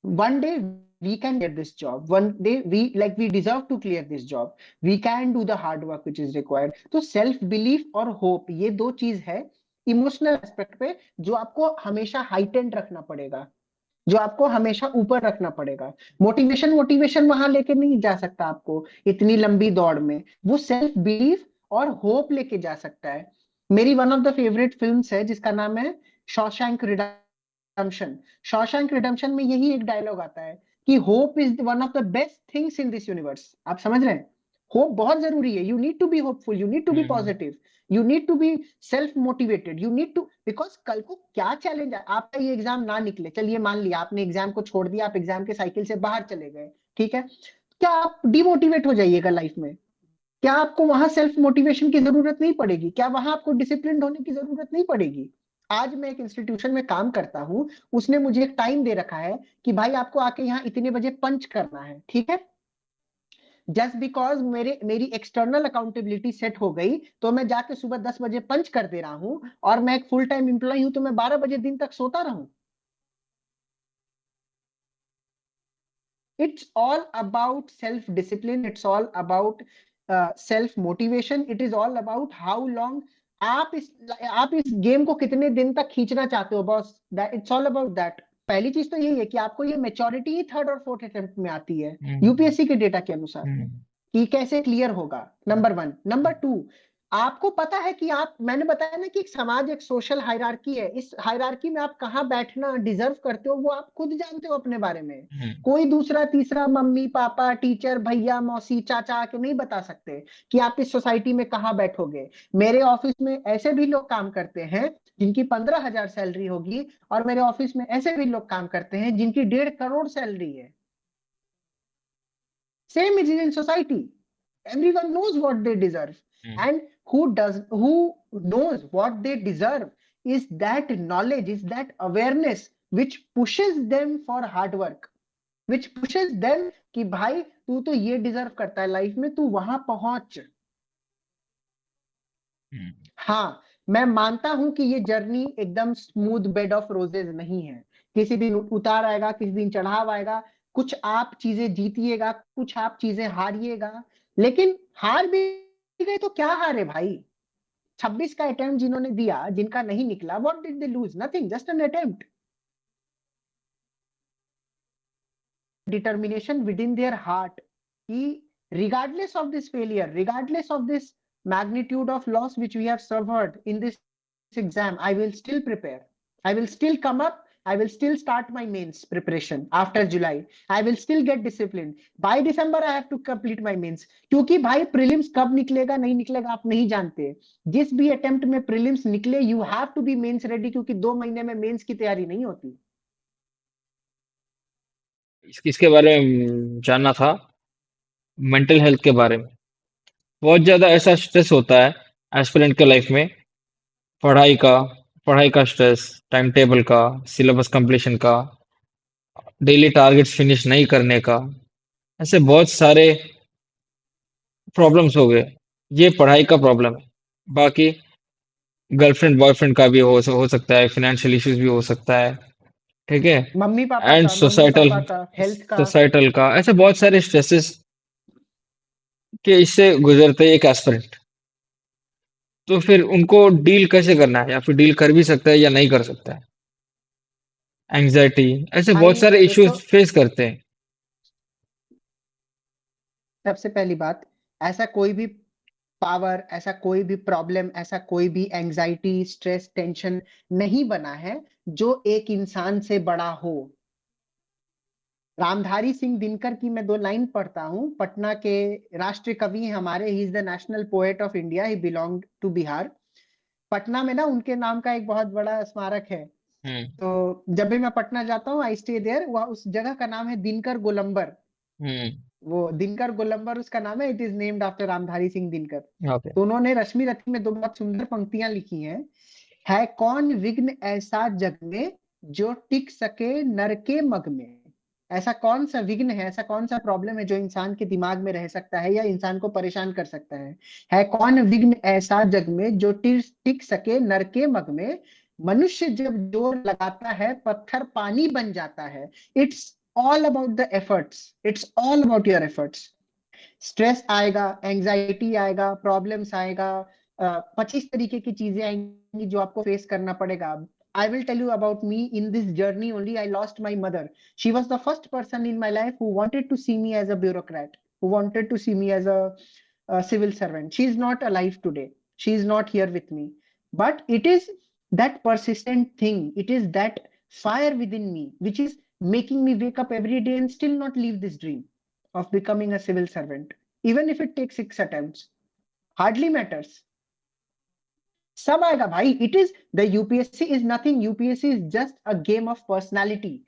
one day we can get this job, one day we deserve to clear this job, we can do the hard work which is required. तो self belief और hope, ये दो चीज है emotional aspect पे जो आपको हमेशा हाइटेंड रखना पड़ेगा, जो आपको हमेशा ऊपर रखना पड़ेगा। मोटिवेशन मोटिवेशन वहां लेके नहीं जा सकता आपको इतनी लंबी दौड़ में, वो सेल्फ बिलीफ और होप लेके जा सकता है। मेरी one of the favourite films है जिसका नाम है शॉशैंक रिडेम्पशन। शॉशैंक रिडेम्पशन में यही एक डायलॉग आता है कि hope is one of the best things in this universe. आप समझ रहे हैं, होप बहुत जरूरी है। You need to be hopeful, you need to be hmm positive, you need to be self motivated, you need to, because कल को क्या चैलेंज है, आपका ये एग्जाम ना निकले, चलिए मान लिया आपने एग्जाम को छोड़ दिया, आप एग्जाम के साइकिल से बाहर चले गए, ठीक है, क्या आप डिमोटिवेट हो जाइएगा लाइफ में? क्या आपको वहां सेल्फ मोटिवेशन की जरूरत नहीं पड़ेगी? क्या वहां आपको डिसिप्लिन होने की जरूरत नहीं पड़ेगी? आज मैं एक इंस्टीट्यूशन में काम करता हूं, उसने मुझे एक टाइम दे रखा है कि भाई आपको आके यहाँ इतने बजे पंच करना है, ठीक है। जस्ट बिकॉज मेरी एक्सटर्नल अकाउंटेबिलिटी सेट हो गई तो मैं जाके सुबह 10 बजे पंच कर दे रहा हूं, और मैं एक फुल टाइम एम्प्लॉय हूं तो मैं 12 बजे दिन तक सोता रहूं। It's all about self discipline, it's all about self motivation, it is all about how long आप इस गेम को कितने दिन तक खींचना चाहते हो boss, that it's all about that. पहली चीज तो यही है कि आपको ये मेच्योरिटी ही थर्ड और फोर्थ अटेम्प्ट में आती है हम्म यूपीएससी के डेटा के अनुसार, हम्म कि कैसे क्लियर होगा। Number one. नंबर टू, आपको पता है कि आप, मैंने बताया ना कि एक समाज एक सोशल हायरार्की है, इस हायरार्की में आप कहाँ बैठना डिजर्व करते हो वो आप खुद जानते हो अपने बारे में। हम्म कोई दूसरा तीसरा मम्मी पापा टीचर भैया मौसी चाचा आके नहीं बता सकते कि आप इस सोसाइटी में कहाँ बैठोगे। मेरे ऑफिस में ऐसे भी लोग काम करते हैं जिनकी 15,000 सैलरी होगी, और मेरे ऑफिस में ऐसे भी लोग काम करते हैं जिनकी 1.5 करोड़ सैलरी है। Same is in society. Everyone knows what they deserve. Hmm And who knows what they deserve is that knowledge, is that awareness which pushes them for hard work, which pushes them कि भाई तू तो ये deserve करता है life में, तू वहां पहुंच। हम्म हाँ, मैं मानता हूं कि ये जर्नी एकदम स्मूथ बेड ऑफ रोजेज नहीं है, किसी दिन उतार आएगा, किसी दिन चढ़ाव आएगा, कुछ आप चीजें जीतिएगा, कुछ आप चीजें हारिएगा। लेकिन हार भी गए तो क्या हारे भाई? 26 का अटेम्प्ट जिन्होंने दिया, जिनका नहीं निकला, what did they lose? Nothing, just an attempt. Determination with in their heart कि regardless of this failure, regardless of this magnitude of loss which we have suffered in this exam, I will still prepare. I will still come up. I will still start my mains preparation after July. I will still get disciplined. By December, I have to complete my mains. क्योंकि भाई prelims कब निकलेगा नहीं निकलेगा आप नहीं जानते। जिस भी अटेम्प्ट में प्रीलिम्स निकले, you have to be mains ready, क्योंकि 2 महीने में मेंस की तैयारी नहीं होती। इसके बारे में जानना था, मेंटल हेल्थ के बारे में। बहुत ज्यादा ऐसा स्ट्रेस होता है एस्पिरेंट के लाइफ में, पढ़ाई का पढ़ाई का स्ट्रेस, टाइम टेबल का, सिलेबस कंप्लीशन का, डेली टारगेट्स फिनिश नहीं करने का, ऐसे बहुत सारे प्रॉब्लम्स हो गए। ये पढ़ाई का प्रॉब्लम है। बाकी गर्लफ्रेंड बॉयफ्रेंड का भी हो सकता है, फाइनेंशियल इश्यूज भी हो सकता है, ठीक है। एंड मम्मी सोसाइटल पापा का हेल्थ का। सोसाइटल का, ऐसे बहुत सारे स्ट्रेसेस के इससे गुजरते हैं एक एस्पिरेंट। तो फिर उनको डील कैसे करना है, या फिर डील कर भी सकता है या नहीं कर सकता है। एंजाइटी, ऐसे बहुत भाई सारे एक तो इश्यूज फेस करते हैं। सबसे पहली बात, ऐसा कोई भी पावर, ऐसा कोई भी प्रॉब्लम, ऐसा कोई भी एंजाइटी स्ट्रेस टेंशन नहीं बना है जो एक इंसान से बड़ा हो। रामधारी सिंह दिनकर की मैं 2 लाइन पढ़ता हूँ, पटना के राष्ट्रीय कवि हैं हमारे, he is the national poet of India, he belong to Bihar. Patna में ना उनके नाम का एक बहुत बड़ा स्मारक है। हम्म तो जब भी मैं पटना जाता हूँ, आई स्टे देयर, वह उस जगह का नाम है दिनकर गोलंबर। हम्म वो दिनकर गोलंबर उसका नाम है, it is named after Ramdhari Singh Dinkar. Okay. तो उन्होंने रश्मि रथी में 2 बहुत सुंदर पंक्तियां लिखी हैं। है कौन विघ्न ऐसा जग में जो टिक सके नर के मग में? ऐसा कौन सा विघ्न है, ऐसा कौन सा प्रॉब्लम है जो इंसान के दिमाग में रह सकता है या इंसान को परेशान कर सकता है कौन विघ्न ऐसा जग में जो टिक सके नर के मग में? मनुष्य जब जोर लगाता है पत्थर पानी बन जाता है। It's all about the efforts. It's all about your efforts. Stress आएगा, एंजाइटी आएगा, प्रॉब्लम्स आएगा, 25 तरीके की चीजें आएंगी जो आपको फेस करना पड़ेगा. I will tell you about me. In this journey only, I lost my mother. She was the first person in my life who wanted to see me as a bureaucrat, who wanted to see me as a civil servant. She is not alive today. She is not here with me. But it is that persistent thing, it is that fire within me which is making me wake up every day and still not leave this dream of becoming a civil servant, even if it takes 6 attempts. Hardly matters. सब आएगा भाई. It is the UPSC is nothing. UPSC is just a game of personality.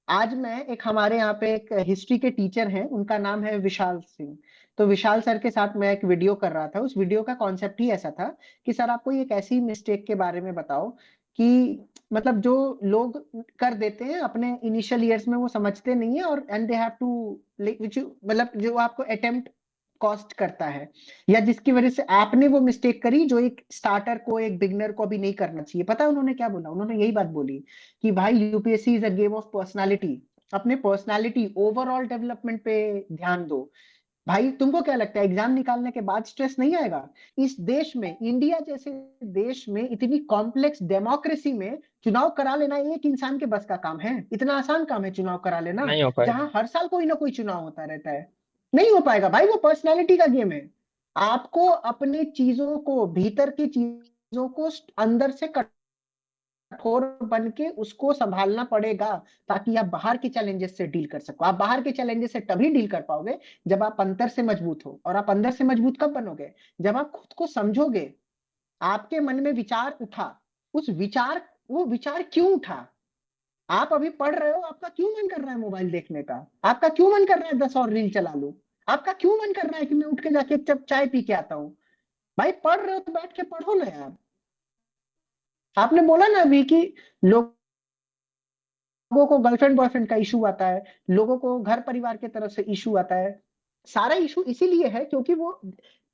आज मैं एक हमारे यहाँ पे एक हिस्ट्री के टीचर हैं, उनका नाम है विशाल सिंह. तो विशाल सर के साथ मैं एक वीडियो कर रहा था. उस वीडियो का कॉन्सेप्ट ही ऐसा था कि सर आपको एक ऐसी मिस्टेक के बारे में बताओ कि मतलब जो लोग कर देते हैं अपने इनिशियल ईयर्स में, वो समझते नहीं है और एंड दे हैव टू मतलब जो आपको अटेम्प्ट कॉस्ट करता है, या जिसकी वजह से आपने वो मिस्टेक करी जो एक स्टार्टर को, एक बिगनर को भी नहीं करना चाहिए. पता है उन्होंने क्या बोला? उन्होंने यही बात बोली कि भाई UPSC is a game of personality. अपने पर्सनालिटी ओवरऑल डेवलपमेंट पे ध्यान दो. भाई तुमको क्या लगता है एग्जाम निकालने के बाद स्ट्रेस नहीं आएगा? इस देश में, इंडिया जैसे देश में, इतनी कॉम्प्लेक्स डेमोक्रेसी में चुनाव करा लेना एक इंसान के बस का काम है? इतना आसान काम है चुनाव करा लेना, नहीं हो पाएगा। जहां हर साल कोई ना कोई चुनाव होता रहता है? नहीं हो पाएगा भाई. वो पर्सनैलिटी का गेम है. आपको अपने चीजों को, भीतर की चीजों को अंदर से कठोर बन के उसको संभालना पड़ेगा, ताकि आप बाहर के चैलेंजेस से डील कर सको. आप बाहर के चैलेंजेस से तभी डील कर पाओगे जब आप अंदर से मजबूत हो. और आप अंदर से मजबूत कब बनोगे? जब आप खुद को समझोगे. आपके मन में विचार उठा, उस विचार, वो विचार क्यों उठा? आप अभी पढ़ रहे हो, आपका क्यों मन कर रहा है मोबाइल देखने का? आपका क्यों मन कर रहा है 10 और रील चला लूं? आपका क्यों मन कर रहा है कि मैं उठ के जाके एक कप चाय पी के आता हूँ? भाई पढ़ रहे हो तो बैठ के पढ़ो ना यार. आपने बोला ना अभी कि लोगों को गर्लफ्रेंड बॉयफ्रेंड का इशू आता है, लोगों को घर परिवार के तरफ से इशू आता है. सारा इशू इसीलिए है क्योंकि वो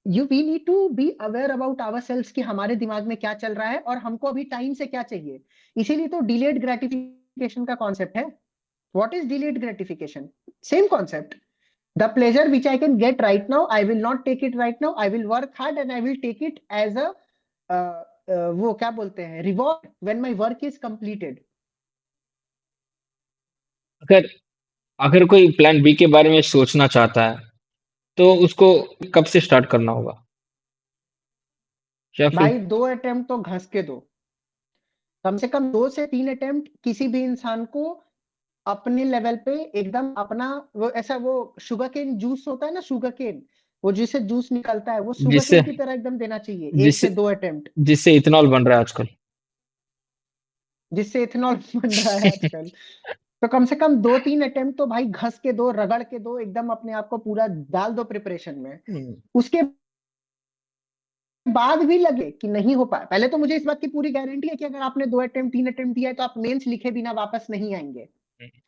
we need to be aware about our selves कि हमारे दिमाग में क्या चल रहा है और हमको अभी टाइम से क्या चाहिए. इसीलिए तो डिलेड ग्रेटिफिकेशन का कॉन्सेप्ट है. What is delayed gratification? Same concept. The pleasure which I can get right now, I will not take it right now. I will work hard and I will take it as a वो क्या बोलते हैं, reward when my work is completed. अगर अगर कोई plan B के बारे में सोचना चाहता है, तो उसको कब से स्टार्ट करना होगा? या फिर भाई 2 अटेम्प्ट तो घस के दो. कम से कम 2 से 3 अटेम्प्ट किसी भी इंसान को अपने लेवल पे एकदम अपना, वो ऐसा वो शुगर केन जूस होता है ना, शुगर केन, वो जिससे जूस निकलता है, वो शुगर जिससे केन की तरह एकदम देना चाहिए. एक जिससे से 2 अटेम्प्ट. जिससे इथेनॉल बन रहा है आजकल। जिससे इथेनॉल बन रहा है आजकल. तो कम से कम 2-3 अटेम्प्ट तो भाई घस के दो, रगड़ के दो, एकदम अपने आप को पूरा डाल दो प्रिपरेशन में. उसके बाद भी लगे कि नहीं हो पाए, पहले तो मुझे इस बात की पूरी गारंटी है कि अगर आपने 2 अटेम्प्ट 3 अटेम्प्ट दिया है तो आप मेंस लिखे बिना वापस नहीं आएंगे.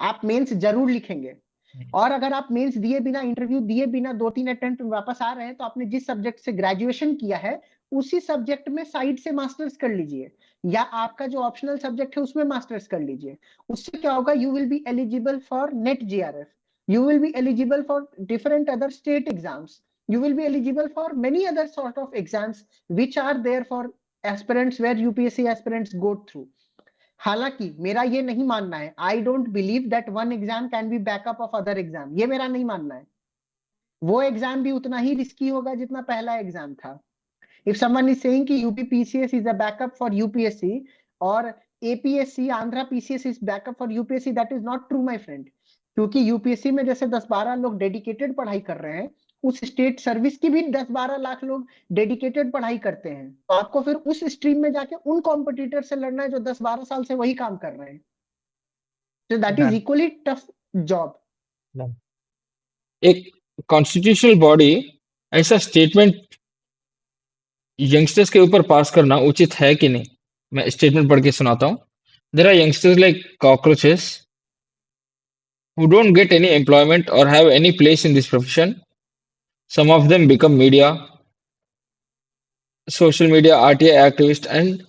आप मेंस जरूर लिखेंगे. और अगर आप मेंस दिए बिना, इंटरव्यू दिए बिना 2-3 अटेम्प्ट में वापस आ रहे हैं, तो आपने जिस सब्जेक्ट से ग्रेजुएशन किया है उसी सब्जेक्ट में साइड से मास्टर्स कर लीजिए, या आपका जो ऑप्शनल सब्जेक्ट है उसमें मास्टर्स कर लीजिए. उससे क्या होगा? You will be eligible for net GRF. You will be eligible for different other state exams. You will be eligible for many other sort of exams which are there for aspirants, where UPSC aspirants go through. हालांकि मेरा ये नहीं मानना है, I don't believe that one exam can be backup of other exam. ये मेरा नहीं मानना है. वो एग्जाम भी उतना ही रिस्की होगा जितना पहला एग्जाम था. इफ समवन इज सेइंग कि UP PCS is a backup for UPSC और APSC Andhra PCS is backup for UPSC, that is not true my friend. क्योंकि यूपीएससी में जैसे 10-12 लोग डेडिकेटेड पढ़ाई कर रहे हैं, उस स्टेट सर्विस की भी 10-12 लाख लोग डेडिकेटेड पढ़ाई करते हैं. तो आपको फिर उस स्ट्रीम में जाके उन कॉम्पिटिटर से लड़ना है जो 10-12 साल से वही काम कर रहे हैं. तो that is done equally tough job. Done. एक कॉन्स्टिट्यूशनल बॉडी ऐसा स्टेटमेंट यंगस्टर्स के ऊपर पास करना उचित है कि नहीं? मैं स्टेटमेंट पढ़ के सुनाता हूँ। There are youngsters like cockroaches who don't get any employment or have any place in this profession. Some of them become media, social media, RTI activists, and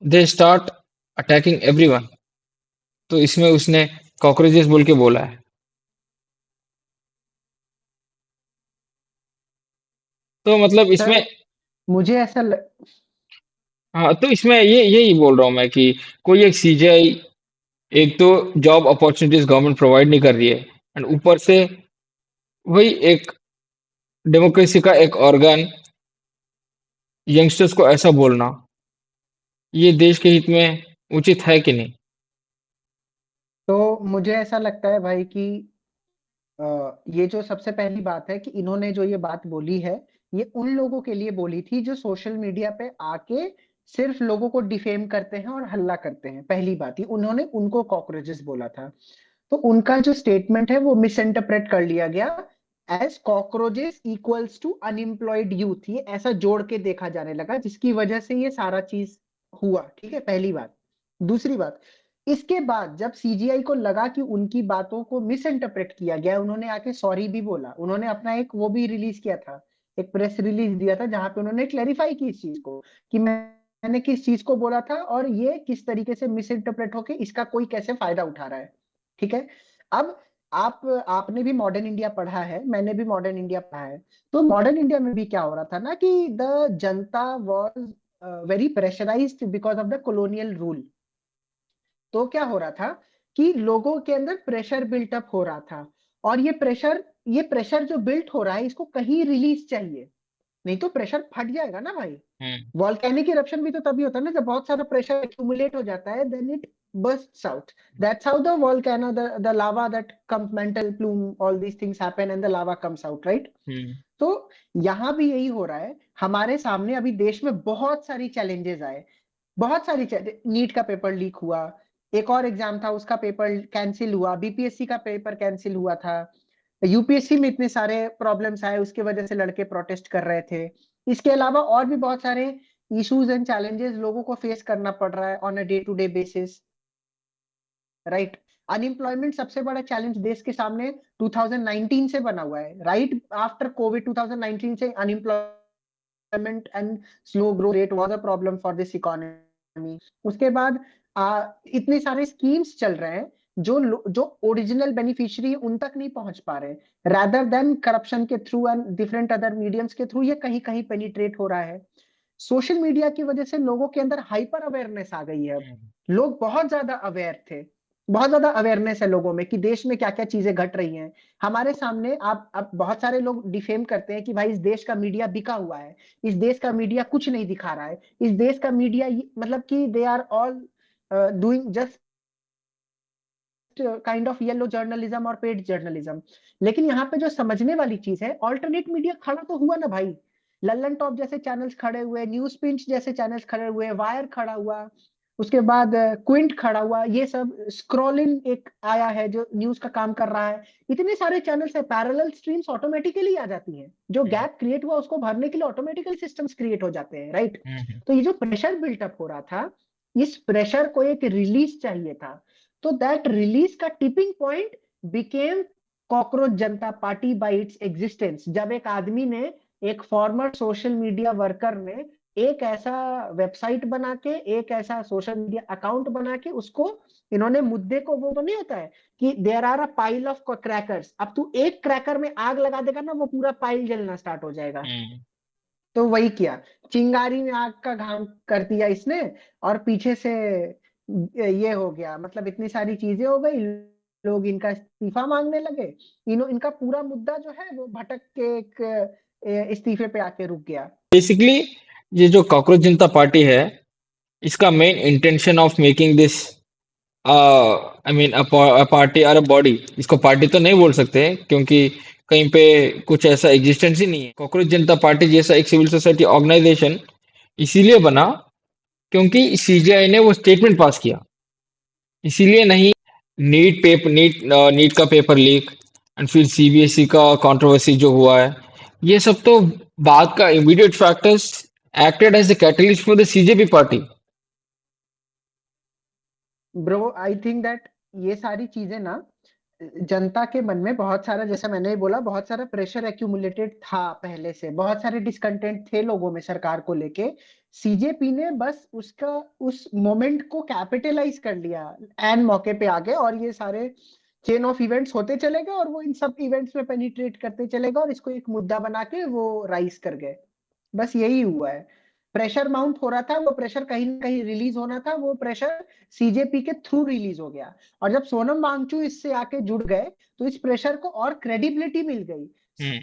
they start attacking everyone. तो इसमें उसने cockroaches बोल के बोला है। तो मतलब इसमें, सर मुझे ऐसा हाँ, तो इसमें ये यही बोल रहा हूँ मैं कि कोई एक सीजीआई, एक तो जॉब अपॉर्चुनिटीज गवर्नमेंट प्रोवाइड नहीं कर रही है, एंड ऊपर से वही एक डेमोक्रेसी का एक ऑर्गन यंगस्टर्स को ऐसा बोलना, ये देश के हित में उचित है कि नहीं? तो मुझे ऐसा लगता है भाई कि ये जो सबसे पहली बात है कि इन्होंने जो ये बात बोली है, ये उन लोगों के लिए बोली थी जो सोशल मीडिया पे आके सिर्फ लोगों को डिफेम करते हैं और हल्ला करते हैं। पहली बात, ये उन्होंने उनको कॉकरोचेस बोला था। तो उनका जो स्टेटमेंट है वो मिस इंटरप्रेट कर लिया गया as cockroaches equals to unemployed youth, ये ऐसा जोड़ के देखा जाने लगा, जिसकी वजह से ये सारा चीज हुआ। ठीक है, पहली बात। दूसरी बात, इसके बाद जब सीजीआई को लगा कि उनकी बातों को मिस इंटरप्रेट किया गया, उन्होंने आके सॉरी भी बोला। उन्होंने अपना एक वो भी रिलीज किया था, एक प्रेस रिलीज दिया था, जहां पे उन्होंने क्लेरिफाई की इस चीज को कि मैंने किस चीज को बोला था और ये किस तरीके से मिस इंटरप्रेट होके इसका कोई कैसे फायदा उठा रहा है। ठीक है। अब आपने भी मॉडर्न इंडिया पढ़ा है, मैंने भी मॉडर्न इंडिया पढ़ा है। तो मॉडर्न इंडिया में भी क्या हो रहा था ना कि the janata was very pressurised because of the colonial rule. तो क्या हो रहा था कि लोगों के अंदर प्रेशर बिल्टअप हो रहा था, और ये प्रेशर जो बिल्ट हो रहा है, इसको कहीं रिलीज चाहिए, नहीं तो प्रेशर फट जाएगा ना भाई। हम्म। वॉल्केनिक इरप्शन भी तो तभी होता है ना, जब बहुत सारा प्रेशर एक्यूमुलेट हो जाता है, then it bursts out. That's how the volcano, the lava that comes, mantle plume, all these things happen and the lava comes out, right? हम्म। तो यहाँ भी यही हो रहा है। हमारे सामने अभी देश में बहुत सारी चैलेंजेस आए, बहुत सारी। नीट का पेपर लीक हुआ, एक और एग्जाम था उसका पेपर कैंसिल हुआ, बीपीएससी का पेपर कैंसिल हुआ था, यूपीएससी में इतने सारे प्रॉब्लम्स आए, उसके वजह से लड़के प्रोटेस्ट कर रहे थे। इसके अलावा और भी बहुत सारे इश्यूज एंड चैलेंजेस लोगों को फेस करना पड़ रहा है on a day to day basis, right. Unemployment सबसे बड़ा चैलेंज देश के सामने 2019 से बना हुआ है, राइट आफ्टर कोविड 2019 से unemployment and slow grow rate was a problem for this economy. उसके बाद इतने सारे स्कीम्स चल रहे हैं जो ओरिजिनल बेनिफिशियरी उन तक नहीं पहुंच पा रहे, रादर देन करप्शन के through and different other mediums के थ्रू ये कहीं कहीं पेनिट्रेट हो रहा है। सोशल मीडिया की वजह से लोगों के अंदर हाइपर अवेयरनेस आ गई है। अब हम्म। लोग बहुत ज्यादा अवेयर थे, बहुत ज्यादा अवेयरनेस है लोगों में कि देश में क्या क्या चीजें घट रही हैं हमारे सामने। आप अब बहुत सारे लोग डिफेम करते हैं कि भाई इस देश का मीडिया बिका हुआ है, इस देश का मीडिया कुछ नहीं दिखा रहा है, इस देश का मीडिया मतलब कि they are all doing just kind of yellow journalism और पेड जर्नलिज्म। लेकिन यहाँ पे जो समझने वाली चीज है, ऑल्टरनेट मीडिया खड़ा तो हुआ ना भाई। लल्लन टॉप जैसे चैनल्स खड़े हुए, न्यूज पिंच जैसे चैनल्स खड़े हुए, वायर खड़ा हुआ, उसके बाद क्विंट खड़ा हुआ, ये सब स्क्रॉलिंग एक आया है जो न्यूज का काम कर रहा है। इतने सारे चैनल्स है, पैरेलल स्ट्रीम्स ऑटोमेटिकली आ जाती हैं, जो हम्म। गैप क्रिएट हुआ उसको भरने के लिए ऑटोमेटिकली सिस्टम्स क्रिएट हो जाते हैं, राइट। हम्म। तो ये जो प्रेशर बिल्टअप हो रहा था, इस प्रेशर को एक रिलीज चाहिए था। तो दैट रिलीज का टिपिंग पॉइंट बिकेम कॉकरोच जनता पार्टी बाय इट्स एग्जिस्टेंस, जब एक आदमी ने, एक फॉर्मर सोशल मीडिया वर्कर ने एक ऐसा वेबसाइट बना के, एक ऐसा सोशल मीडिया अकाउंट बना के, उसको इन्होंने मुद्दे को, वो तो नहीं होता है कि there are a pile of crackers, अब तू एक क्रैकर में आग लगा देगा ना, वो पूरा पाइल जलना स्टार्ट हो जाएगा। हम्म। तो वही किया, चिंगारी में आग का घाम कर दिया इसने, और पीछे से ये हो गया, मतलब इतनी सारी चीजें हो गई, लोग इनका इस्तीफा मांगने लगे। इनका पूरा मुद्दा जो है वो भटक के एक इस्तीफे पे आके रुक गया। बेसिकली ये जो कॉकरोच जनता पार्टी है, इसका main intention of making this, I mean a party और अ बॉडी, इसको पार्टी तो नहीं बोल सकते क्योंकि कहीं पे कुछ ऐसा एग्जिस्टेंस ही नहीं है। कॉकरोच जनता पार्टी जैसा एक सिविल सोसाइटी ऑर्गेनाइजेशन इसीलिए बना क्योंकि सीजीआई ने वो स्टेटमेंट पास किया, इसीलिए नहीं। नीट का पेपर लीक, एंड फिर सीबीएसई का कंट्रोवर्सी जो हुआ है, ये सब तो बाद का immediate factors acted as the catalyst for the CJP party. Bro I think that ये सारी चीजें ना जनता के मन में बहुत सारा, जैसा मैंने भी बोला, बहुत सारा प्रेशर एक्यूमुलेटेड था पहले से, बहुत सारे डिसकंटेंट थे लोगों में सरकार को लेके। सीजेपी ने बस उसका उस मोमेंट को कैपिटलाइज कर लिया, एन मौके पे आ गए, और ये सारे चेन ऑफ इवेंट्स होते चले गए, और वो इन सब इवेंट्स में पेनिट्रेट करते चले गए, और इसको एक मुद्दा बना के वो राइज कर गए। बस यही हुआ है। प्रेशर माउंट हो रहा था, वो प्रेशर कहीं ना कहीं रिलीज होना था, वो प्रेशर सीजेपी के थ्रू रिलीज हो गया। और जब सोनम वांगचू इससे आके जुड़ गए, तो इस प्रेशर को और क्रेडिबिलिटी मिल गई, हम्म।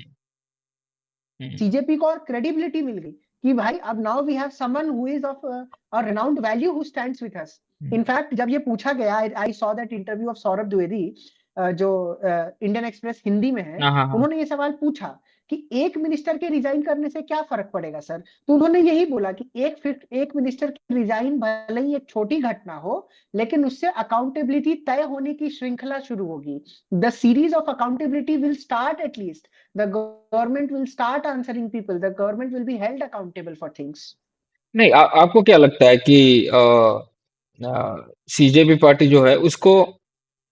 हम्म। सीजेपी को और क्रेडिबिलिटी मिल गई कि भाई अब now we have someone who is of a renowned value who stands with us. Hmm. In fact जब ये पूछा गया, I saw that interview of Saurabh Dwivedi, जो इंडियन एक्सप्रेस हिंदी में है, हाँ, हाँ, हाँ। उन्होंने ये सवाल पूछा कि एक मिनिस्टर के रिजाइन करने से क्या फर्क पड़ेगा सर। तो उन्होंने यही बोला कि एक मिनिस्टर की रिजाइन भले ही एक छोटी घटना हो, लेकिन उससे अकाउंटेबिलिटी तय होने की श्रृंखला शुरू होगी। The series of accountability will start at least, the government will start answering people, the government will be held accountable for things. नहीं, आपको क्या लगता है कि सीजेपी पार्टी जो है उसको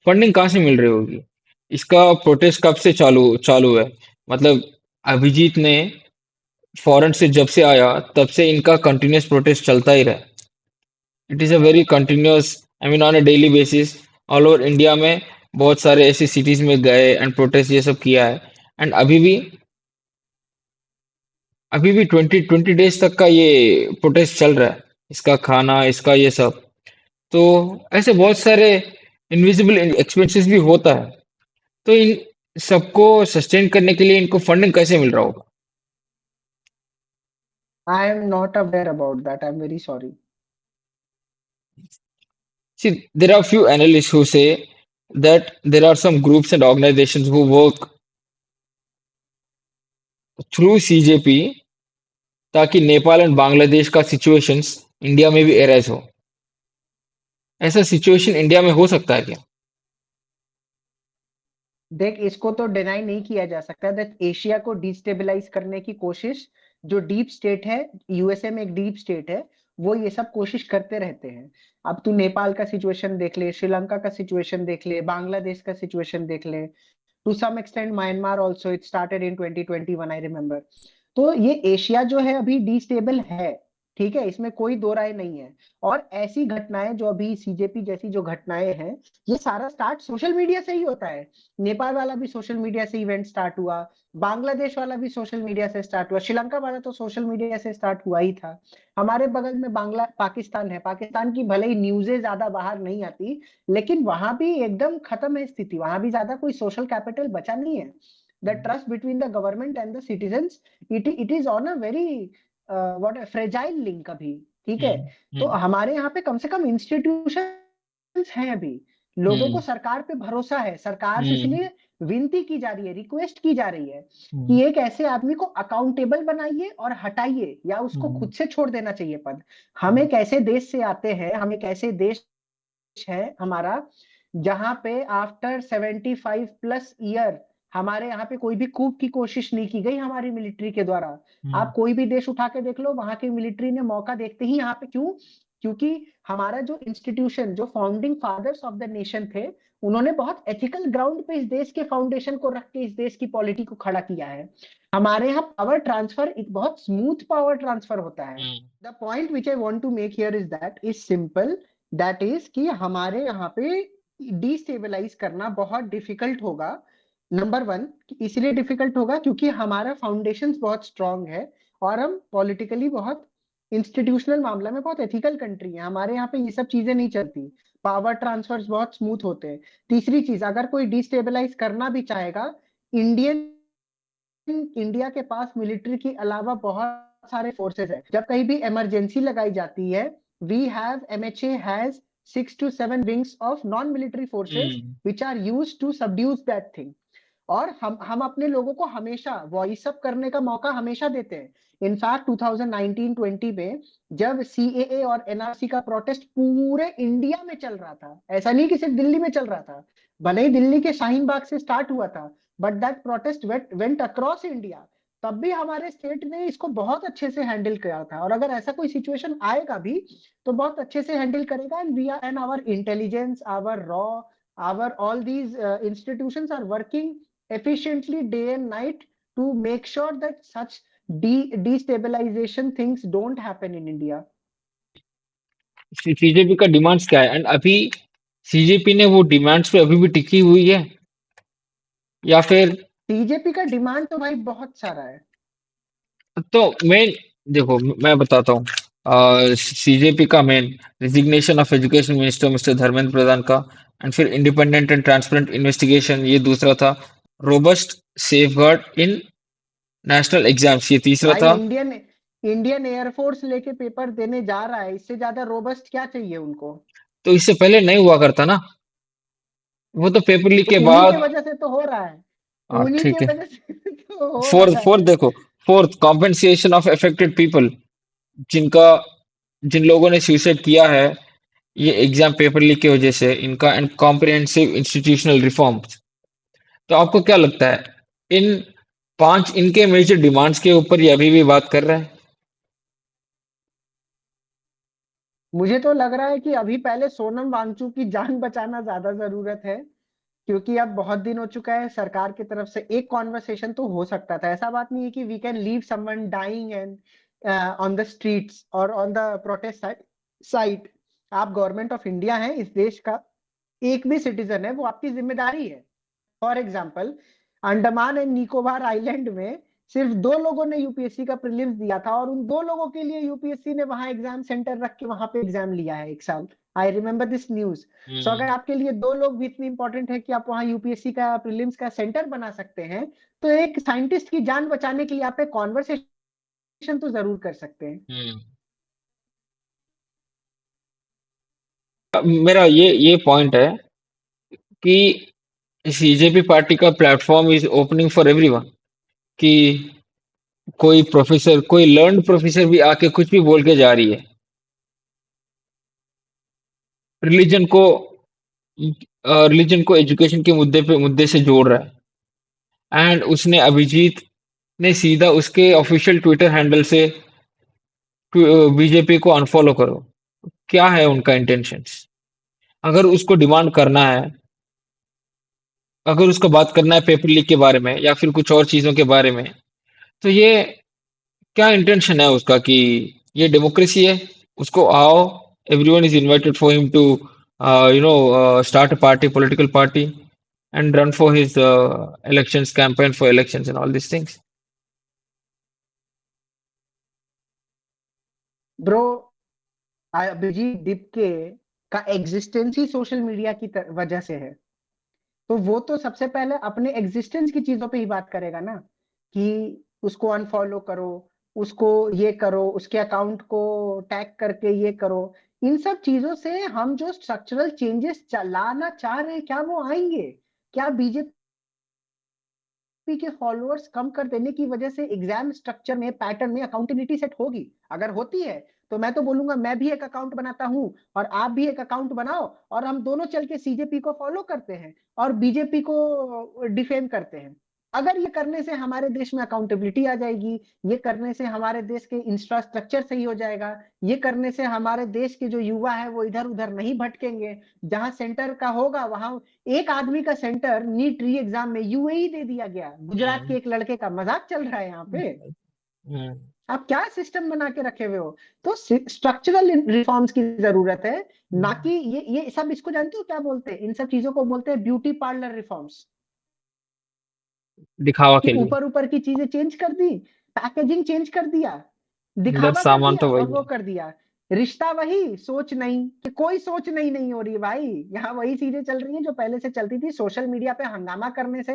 फंडिंग कहाँ से मिल रही होगी? इसका प्रोटेस्ट कब से चालू चालू है? मतलब अभिजीत ने फॉरेन से जब से आया तब से इनका कंटिन्यूअस प्रोटेस्ट चलता ही रहा। It is a very continuous, I mean on a daily basis, all over India में बहुत सारे ऐसी सिटीज में गए एंड प्रोटेस्ट ये सब किया है। एंड अभी भी 20 डेज तक का ये प्रोटेस्ट चल रहा है, इसका खाना, इसका ये सब। तो ऐसे बहुत सारे इनविजिबल एक्सपेंसेस भी होता है। तो इन सबको सस्टेन करने के लिए इनको फंडिंग कैसे मिल रहा होगा? I am not aware about that. I'm very sorry. See, there are few analysts who say that there are some groups and organizations who work through CJP ताकि नेपाल एंड बांग्लादेश का सिचुएशंस इंडिया में भी arise हो। ऐसा situation India में हो सकता है क्या? देख, इसको तो डिनाई नहीं किया जा सकता दैट एशिया को डिस्टेबलाइज करने की कोशिश जो डीप स्टेट है, यूएसए में एक डीप स्टेट है, वो ये सब कोशिश करते रहते हैं। अब तू नेपाल का सिचुएशन देख ले, श्रीलंका का सिचुएशन देख ले, बांग्लादेश का सिचुएशन देख ले, to some extent Myanmar also, it started in 2021, I remember. तो ये एशिया जो है अभी डिस्टेबल है, ठीक है, इसमें कोई दो राय नहीं है। और ऐसी घटनाएं जो अभी सीजेपी जैसी जो घटनाएं हैं, ये सारा स्टार्ट सोशल मीडिया से ही होता है। नेपाल वाला भी सोशल मीडिया से इवेंट स्टार्ट हुआ, बांग्लादेश वाला भी सोशल मीडिया से स्टार्ट हुआ, श्रीलंका वाला तो सोशल मीडिया से स्टार्ट हुआ ही था। हमारे बगल में बांग्ला पाकिस्तान है, पाकिस्तान की भले ही न्यूज़ें ज्यादा बाहर नहीं आती, लेकिन वहां भी एकदम खत्म है स्थिति, वहां भी ज्यादा कोई सोशल कैपिटल बचा नहीं है। The trust between the government and the citizens, it is on a very what fragile link अभी, ठीक है। हम्म। तो हम्म। हमारे यहाँ पे कम से कम इंस्टीट्यूशन हैं अभी, लोगों को हम्म। सरकार पे भरोसा है, सरकार से हम्म। इसलिए विनती की जा रही है, रिक्वेस्ट की जा रही है हम्म। कि एक ऐसे आदमी को अकाउंटेबल बनाइए और हटाइए, या उसको हम्म। खुद से छोड़ देना चाहिए पद। हम हम्म। एक ऐसे देश से आते हैं, हम एक ऐसे देश है हमारा, जहां पे आफ्टर 75+ ईयर हमारे यहाँ पे कोई भी कूप की कोशिश नहीं की गई हमारी मिलिट्री के द्वारा। हम्म। आप कोई भी देश उठा के देख लो, वहां की मिलिट्री ने मौका देखते ही यहाँ पे, क्यों? क्योंकि हमारा जो इंस्टीट्यूशन, जो founding fathers of the nation थे, उन्होंने बहुत एथिकल ग्राउंड पे इस देश के फाउंडेशन को रख के इस देश की पॉलिटी को खड़ा किया है। हमारे यहाँ पावर ट्रांसफर एक बहुत स्मूथ पावर ट्रांसफर होता है। Hmm. The point which I want to make here is that is simple, that is कि हमारे यहाँ पे डिस्टेबलाइज करना बहुत डिफिकल्ट होगा। नंबर वन, इसलिए डिफिकल्ट होगा क्योंकि हमारा फाउंडेशन बहुत स्ट्रांग है, और हम पॉलिटिकली बहुत, इंस्टीट्यूशनल मामला में बहुत एथिकल कंट्री है। हमारे यहाँ पे ये सब चीजें नहीं चलती, पावर ट्रांसफर्स बहुत स्मूथ होते हैं। तीसरी चीज, अगर कोई डिस्टेबलाइज करना भी चाहेगा, इंडियन इंडिया के पास मिलिट्री के अलावा बहुत सारे फोर्सेस है। जब कहीं भी इमरजेंसी लगाई जाती है, we have MHA has 6 to 7 wings of non military forces hmm. Which are use to subdues that thing. और हम अपने लोगों को हमेशा वॉइस अप करने का मौका हमेशा देते हैं। इनफैक्ट 2019-20 में जब सीएए और एनआरसी का प्रोटेस्ट पूरे इंडिया में चल रहा था, ऐसा नहीं कि सिर्फ दिल्ली में चल रहा था, भले ही दिल्ली के शाहीन बाग से स्टार्ट हुआ था, but that protest went across India, तब भी हमारे स्टेट ने इसको बहुत अच्छे से हैंडल किया था। और अगर ऐसा कोई सिचुएशन आएगा भी, तो बहुत अच्छे से हैंडल करेगा। And we are, and our intelligence, our रॉ, our all these institutions are working efficiently day and night to make sure that such destabilization things don't happen in India. CJP का demands क्या है? And अभी CJP ने वो demands पे अभी भी टिकी हुई है, या फिर? बीजेपी का डिमांड तो भाई बहुत सारा है। तो मेन, देखो मैं बताता हूँ, सीजेपी का main resignation of education minister mister Dharmendra Pradhan का, एंड फिर इंडिपेंडेंट एंड ट्रांसपेरेंट इन्वेस्टिगेशन, ये दूसरा था। रोबस्ट सेफगार्ड इन नेशनल एग्जाम्स, ये तीसरा भाई था। इंडियन इंडियन एयरफोर्स लेके पेपर देने जा रहा है, इससे ज्यादा रोबस्ट क्या चाहिए उनको? तो इससे पहले नहीं हुआ करता ना, वो तो पेपर लीक तो के उन्हीं के बाद। वजह से तो हो रहा है। हाँ उन्हीं के ठीक है। वजह से तो हो फोर्थ रहा फोर्थ है। देखो, fourth compensation of affected people, जिनका जिन लोगों ने सुसाइड किया है ये एग्जाम पेपर लीक की वजह से, इनका, एंड कॉम्प्रिहेंसिव इंस्टीट्यूशनल रिफॉर्म्स। तो आपको क्या लगता है, इन पांच इनके मेजर डिमांड्स के ऊपर ये अभी भी बात कर रहा है? मुझे तो लग रहा है कि अभी पहले सोनम वांगचुक की जान बचाना ज्यादा जरूरत है, क्योंकि अब बहुत दिन हो चुका है। सरकार की तरफ से एक कॉन्वर्सेशन तो हो सकता था, ऐसा बात नहीं है कि we can leave someone dying and on the streets और ऑन द प्रोटेस्ट साइट। आप गवर्नमेंट ऑफ इंडिया हैं, इस देश का एक भी सिटीजन है, वो आपकी जिम्मेदारी है। For example, Andaman and Nicobar island में सिर्फ दो लोगों ने यूपीएससी का प्रीलिम्स दिया था, और उन दो लोगों के लिए यूपीएससी ने वहां एग्जाम सेंटर रख के वहां पे एग्जाम लिया है एक साल। I remember this news. So अगर हम्म। आपके लिए दो लोग भी इतनी इंपॉर्टेंट है कि आप वहां यूपीएससी का प्रीलिम्स का सेंटर बना सकते हैं, तो एक साइंटिस्ट की जान बचाने के लिए आप एक कॉन्वर्सेशन तो जरूर कर सकते हैं। हम्म। मेरा ये पॉइंट है कि सीजेपी पार्टी का platform is opening for everyone, कि कोई प्रोफेसर, कोई लर्न प्रोफेसर भी आके कुछ भी बोल के जा रही है, रिलीजन को रिलीजन को एजुकेशन के मुद्दे से जोड़ रहा है। एंड उसने, अभिजीत ने सीधा उसके ऑफिशियल ट्विटर हैंडल से बीजेपी को अनफॉलो करो। क्या है उनका इंटेंशंस? अगर उसको डिमांड करना है, अगर उसको बात करना है पेपर लीक के बारे में या फिर कुछ और चीजों के बारे में, तो ये क्या इंटेंशन है उसका, कि ये डेमोक्रेसी है, उसको आओ, everyone is invited for him to start a party, political party, and run for his elections, campaign for elections, and all these things. Bro, Abhijit Dipke का एग्जिस्टेंस ही सोशल मीडिया की वजह से है। तो वो तो सबसे पहले अपने एग्जिस्टेंस की चीजों पे ही बात करेगा ना, कि उसको अनफॉलो करो, उसको ये करो, उसके अकाउंट को टैग करके ये करो। इन सब चीजों से हम जो स्ट्रक्चरल चेंजेस लाना चाह रहे हैं, क्या वो आएंगे? क्या बीजेपी के फॉलोअर्स कम कर देने की वजह से एग्जाम स्ट्रक्चर में, पैटर्न में अकाउंटेबिलिटी सेट होगी? अगर होती है तो मैं तो बोलूंगा मैं भी एक अकाउंट बनाता हूं और आप भी एक अकाउंट बनाओ, और हम दोनों चल के सीजेपी को फॉलो करते हैं और बीजेपी को डिफेम करते हैं। अगर ये करने से हमारे देश में अकाउंटेबिलिटी आ जाएगी, ये करने से हमारे देश के इंफ्रास्ट्रक्चर सही हो जाएगा, ये करने से हमारे देश के जो युवा है वो इधर उधर नहीं भटकेंगे। जहां सेंटर का होगा वहां, एक आदमी का सेंटर नीट री एग्जाम में यूएई दे दिया गया, गुजरात के हम्म। एक लड़के का, मजाक चल रहा है यहाँ पे? हम्म। आप क्या सिस्टम बना के रखे हुए हो? तो स्ट्रक्चरल रिफॉर्म्स की जरूरत है, ना कि ये सब। इसको जानते हो क्या बोलते हैं? इन सब चीजों को बोलते हैं ब्यूटी पार्लर रिफॉर्म्स। दिखावा कि के लिए। ऊपर ऊपर की चीजें चेंज कर दी, पैकेजिंग चेंज कर दिया, अंदर दिखावा कर सामान दिया तो और वही वो है। कर दिया। रिश्ता वही, सोच नहीं, कि कोई सोच नहीं हो रही है भाई। यहाँ वही चीजें चल रही हैं जो पहले से चलती थी, सोशल मीडिया पे हंगामा करने से।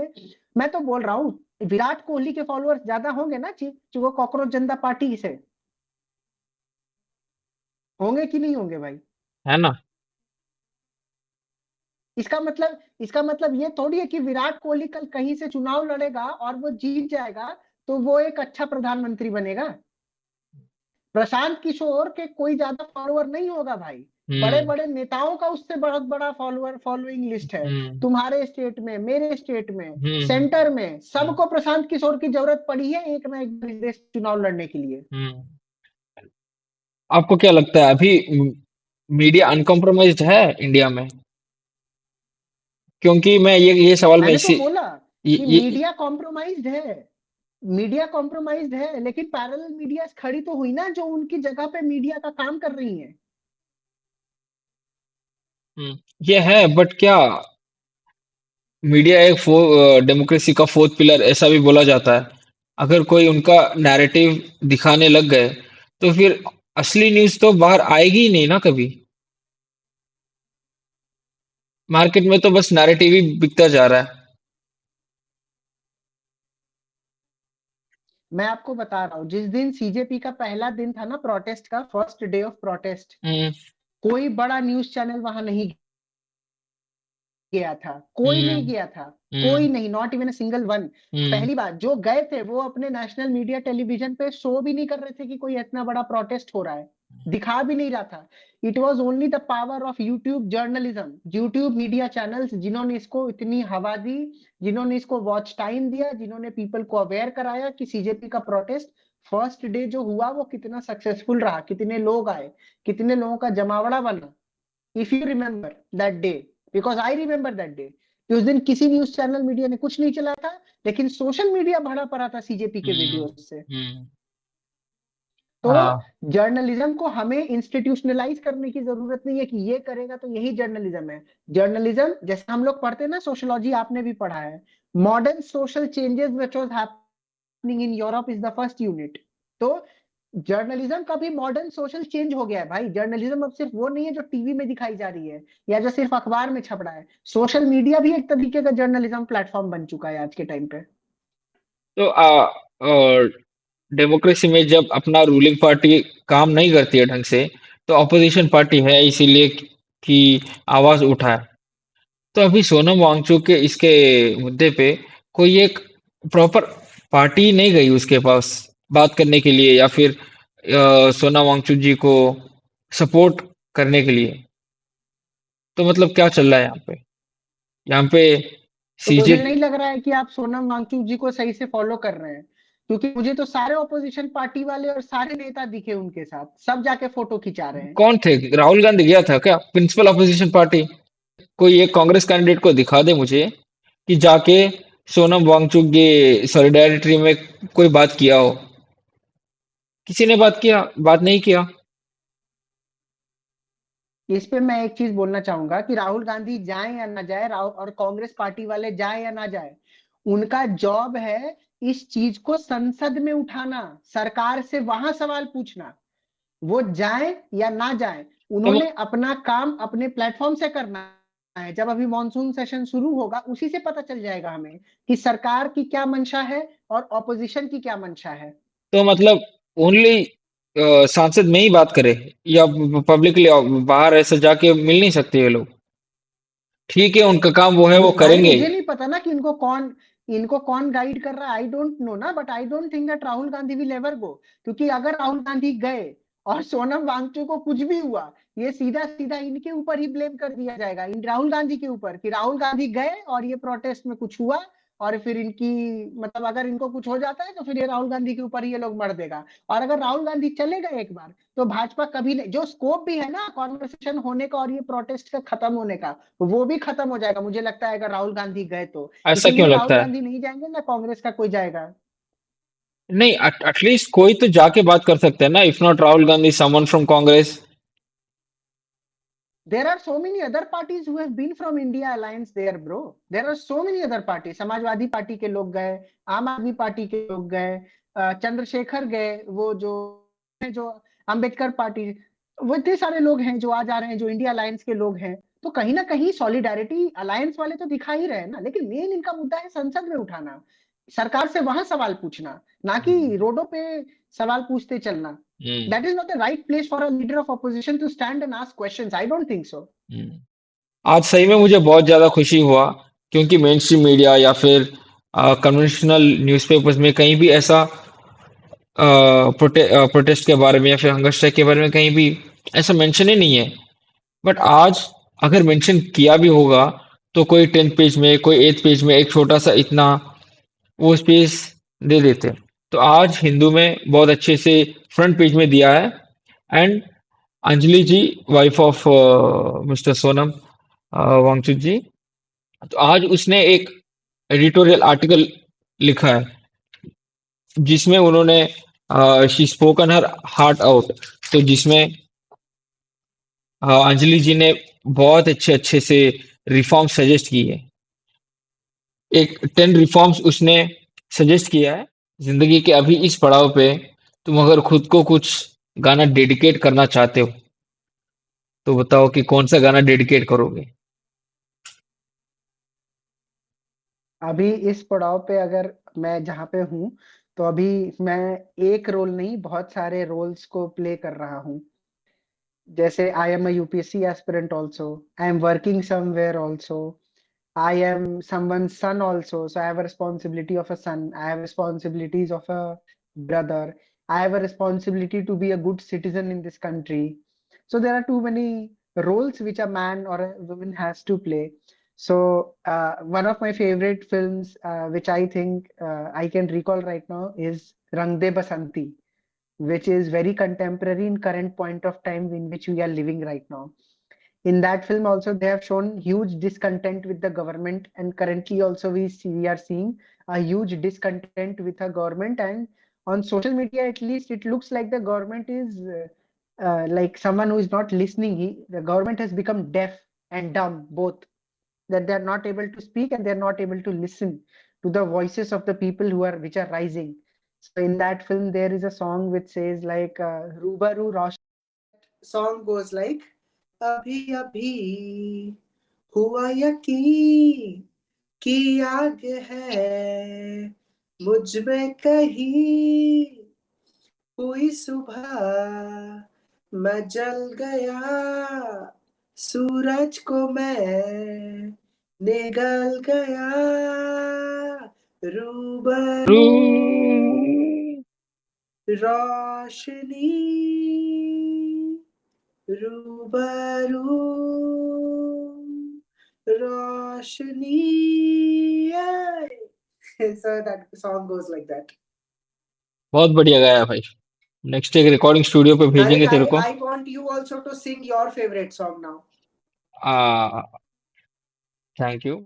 मैं तो बोल रहा हूँ, विराट कोहली के फॉलोअर्स ज्यादा होंगे ना वो कॉकरोच जनता पार्टी से, होंगे कि नहीं होंगे भाई? है ना? इसका मतलब ये थोड़ी है कि विराट कोहली कल कहीं से चुनाव लड़ेगा और वो जीत जाएगा तो वो एक अच्छा प्रधानमंत्री बनेगा। प्रशांत किशोर के कोई ज्यादा फॉलोअर नहीं होगा भाई। बड़े हम्म। बड़े नेताओं का उससे बहुत बड़ा फॉलोइंग लिस्ट है। हम्म। तुम्हारे स्टेट में, मेरे स्टेट में, हम्म। सेंटर में, हम्म। सबको प्रशांत किशोर की जरूरत पड़ी है एक ना एक दिन देश चुनाव लड़ने के लिए। हम्म। आपको क्या लगता है, अभी मीडिया अनकॉम्प्रोमाइज्ड है इंडिया में? क्योंकि मैं ये सवाल मैं मैंने तो इसी बोला कि ये मीडिया कॉम्प्रोमाइज्ड है, लेकिन पैरेलल मीडिया खड़ी तो हुई ना, जो उनकी जगह पे मीडिया का काम कर रही है। ये है, बट क्या मीडिया एक डेमोक्रेसी का फोर्थ पिलर ऐसा भी बोला जाता है। अगर कोई उनका नैरेटिव दिखाने लग गए तो फिर असली न्यूज़ तो बाहर आएगी ही नहीं ना कभी। मार्केट में तो बस नैरेटिव ही बिकता जा रहा है। मैं आपको बता रहा हूँ, जिस दिन सीजेपी का पहला दिन था ना, प्रोटेस्ट का फर्स्ट डे ऑफ प्रोटेस्ट, हम्म। कोई बड़ा न्यूज चैनल वहां नहीं गया था, कोई हम्म। नहीं गया था। हम्म। कोई नहीं, not even a single one. Hmm. पहली बात, जो गए थे वो अपने नेशनल मीडिया टेलीविजन पे शो भी नहीं कर रहे थे कि कोई इतना बड़ा प्रोटेस्ट हो रहा है, दिखा भी नहीं रहा था। It was only the power of YouTube journalism, YouTube media channels, जिन्होंने इसको इतनी हवा दी, जिन्होंने इसको वॉच टाइम दिया, जिन्होंने पीपल को अवेयर कराया कि सीजेपी का प्रोटेस्ट फर्स्ट डे जो हुआ वो कितना सक्सेसफुल रहा, कितने लोग आए, कितने लोगों का जमावड़ा बना। If you remember that day, because I remember that day, कि उस दिन किसी न्यूज चैनल मीडिया ने कुछ नहीं चला था, लेकिन सोशल मीडिया भरा पड़ा था सीजेपी के हम्म। वीडियो से। हम्म। तो हाँ। जर्नलिज्म को हमें इंस्टीट्यूशनलाइज करने की जरूरत नहीं है कि ये करेगा तो यही जर्नलिज्म है। जर्नलिज्म, जैसे हम लोग पढ़ते हैं ना सोशोलॉजी, आपने भी पढ़ा है, modern social changes which was happening in Europe is the first unit. तो जर्नलिज्म का भी मॉडर्न सोशल चेंज हो गया है भाई। जर्नलिज्म अब सिर्फ वो नहीं है जो टीवी में दिखाई जा रही है या जो सिर्फ अखबार में छप रहा है। सोशल मीडिया भी एक तरीके का जर्नलिज्म प्लेटफॉर्म बन चुका है आज के टाइम पे। तो डेमोक्रेसी में जब अपना रूलिंग पार्टी काम नहीं करती है ढंग से, तो अपोजिशन पार्टी है इसीलिए कि आवाज उठाए। तो अभी सोनम वांगचुक के इसके मुद्दे पे कोई एक प्रॉपर पार्टी नहीं गई उसके पास बात करने के लिए, या फिर सोनम वांगचुक जी को सपोर्ट करने के लिए। तो मतलब क्या चल रहा है यहाँ पे तो मुझे नहीं सीजे। लग रहा है कि आप सोनम वांगचुक जी को सही से फॉलो कर रहे हैं, क्योंकि मुझे तो सारे ऑपोजिशन पार्टी वाले और सारे नेता दिखे उनके साथ, सब जाके फोटो खिंचा रहे हैं। कौन थे? राहुल गांधी गया था क्या प्रिंसिपल अपोजिशन पार्टी? कोई एक कांग्रेस कैंडिडेट को दिखा दे मुझे कि जाके सोनम वांगचुक के सॉलिडारिटी में कोई बात किया हो। किसी ने बात नहीं किया। इस पे मैं एक चीज बोलना चाहूंगा कि राहुल गांधी जाए या ना जाए, राहुल और कांग्रेस पार्टी वाले जाए या ना जाए, उनका जॉब है इस चीज को संसद में उठाना, सरकार से वहां सवाल पूछना। वो जाए या ना जाए, तो उन्होंने अपना काम अपने प्लेटफॉर्म से करना है। जब अभी मॉनसून सेशन शुरू होगा, उसी से पता चल जाएगा हमें कि सरकार की क्या मंशा है और ऑपोजिशन की क्या मंशा है। तो मतलब ओनली सांसद में ही बात करे, या पब्लिकली बाहर ऐसे जाके मिल नहीं सकते ये लोग? ठीक है, उनका काम वो है, वो भाई करेंगे। मुझे नहीं पता ना कि इनको कौन गाइड कर रहा है, आई डोंट नो ना, but I don't think that Rahul Gandhi will ever go. क्योंकि अगर राहुल गांधी गए और सोनम वांगचुक को कुछ भी हुआ, ये सीधा सीधा इनके ऊपर ही ब्लेम कर दिया जाएगा, इन राहुल गांधी के ऊपर, कि राहुल गांधी गए और ये प्रोटेस्ट में कुछ हुआ, और फिर इनकी, मतलब अगर इनको कुछ हो जाता है तो फिर ये राहुल गांधी के ऊपर ही ये लोग मर देगा। और अगर राहुल गांधी चले गए एक बार, तो भाजपा कभी नहीं, जो स्कोप भी है ना कॉन्वर्सेशन होने का और ये प्रोटेस्ट का खत्म होने का, वो भी खत्म हो जाएगा मुझे लगता है, अगर राहुल गांधी गए तो। ऐसा क्यों इसीलिए राहुल लगता है? गांधी नहीं जाएंगे ना कांग्रेस का कोई जाएगा। नहीं, एटलीस्ट कोई तो जाके बात कर सकते हैं ना, if not Rahul Gandhi, someone from Congress. There are so many other parties who have been from India Alliance there, bro. There are so many other parties. Samajwadi party के लोग गए, आम आदमी पार्टी के लोग गए, चंद्रशेखर गए, वो जो है, जो अंबेडकर पार्टी, वो इतने सारे लोग हैं जो आज आ रहे हैं, जो इंडिया अलायंस के लोग हैं। तो कहीं ना कहीं सॉलिडारिटी अलायंस वाले तो दिखा ही रहे हैं ना, लेकिन मेन इनका मुद्दा है संसद में उठाना, सरकार से वहां सवाल पूछना, ना कि रोडों पे सवाल पूछते चलना। हम्म। That is not the right place for a leader of opposition to stand and ask questions. I don't think so. हम्म। आज सही में मुझे बहुत ज्यादा खुशी हुआ, क्योंकि मेन स्ट्रीम मीडिया या फिर कन्वेंशनल न्यूज़पेपर्स में कहीं भी ऐसा प्रोटेस्ट के बारे में या फिर हंगर स्ट्राइक के बारे में कहीं भी ऐसा मेंशन ही नहीं है। बट आज अगर मेंशन किया भी होगा तो कोई 10th पेज में, कोई 8th पेज में एक छोटा सा इतना वो स्पेस दे देते। तो आज हिंदू में बहुत अच्छे से फ्रंट पेज में दिया है। And Anjali ji, wife of mister Sonam Wangchuk ji, तो आज उसने एक एडिटोरियल आर्टिकल लिखा है जिसमें उन्होंने she spoken her heart out, तो जिसमें अंजलि जी ने बहुत अच्छे अच्छे से रिफॉर्म सजेस्ट की है। एक 10 रिफॉर्म्स उसने सजेस्ट किया है जिंदगी के अभी इस पड़ाव पे। तुम अगर खुद को कुछ गाना डेडिकेट करना चाहते हो तो बताओ कि कौन सा गाना डेडिकेट करोगे। अभी इस पड़ाव पे अगर मैं जहाँ पे हूँ, तो अभी मैं एक रोल नहीं, बहुत सारे रोल्स को प्ले कर रहा हूँ। जैसे I am a UPSC aspirant also, I am working somewhere also, I am someone's son also, so I have a responsibility of a son. I have responsibilities of a brother. I have a responsibility to be a good citizen in this country. So there are too many roles which a man or a woman has to play. So one of my favorite films, which I think I can recall right now, is Rang De Basanti, which is very contemporary in current point of time in which we are living right now. In that film also they have shown huge discontent with the government, and currently also we are seeing a huge discontent with the government. And on social media at least it looks like the government is like someone who is not listening. The government has become deaf and dumb both, that they are not able to speak and they are not able to listen to the voices of the people who are which are rising. So in that film there is a song which says like Rubaru Rosh song goes like, अभी अभी हुआ यकीन कि आग है मुझ में कहीं, हुई सुबह मैं जल गया, सूरज को मैं निगल गया, रू रूबरू रोशनी, रूबरू रोशनी. So that song goes like that. बहुत बढ़िया गाया भाई। नेक्स्ट एक रिकॉर्डिंग स्टूडियो पे Tarik, भेजेंगे तेरे को। I want you also to sing your favorite song now. Ah thank you.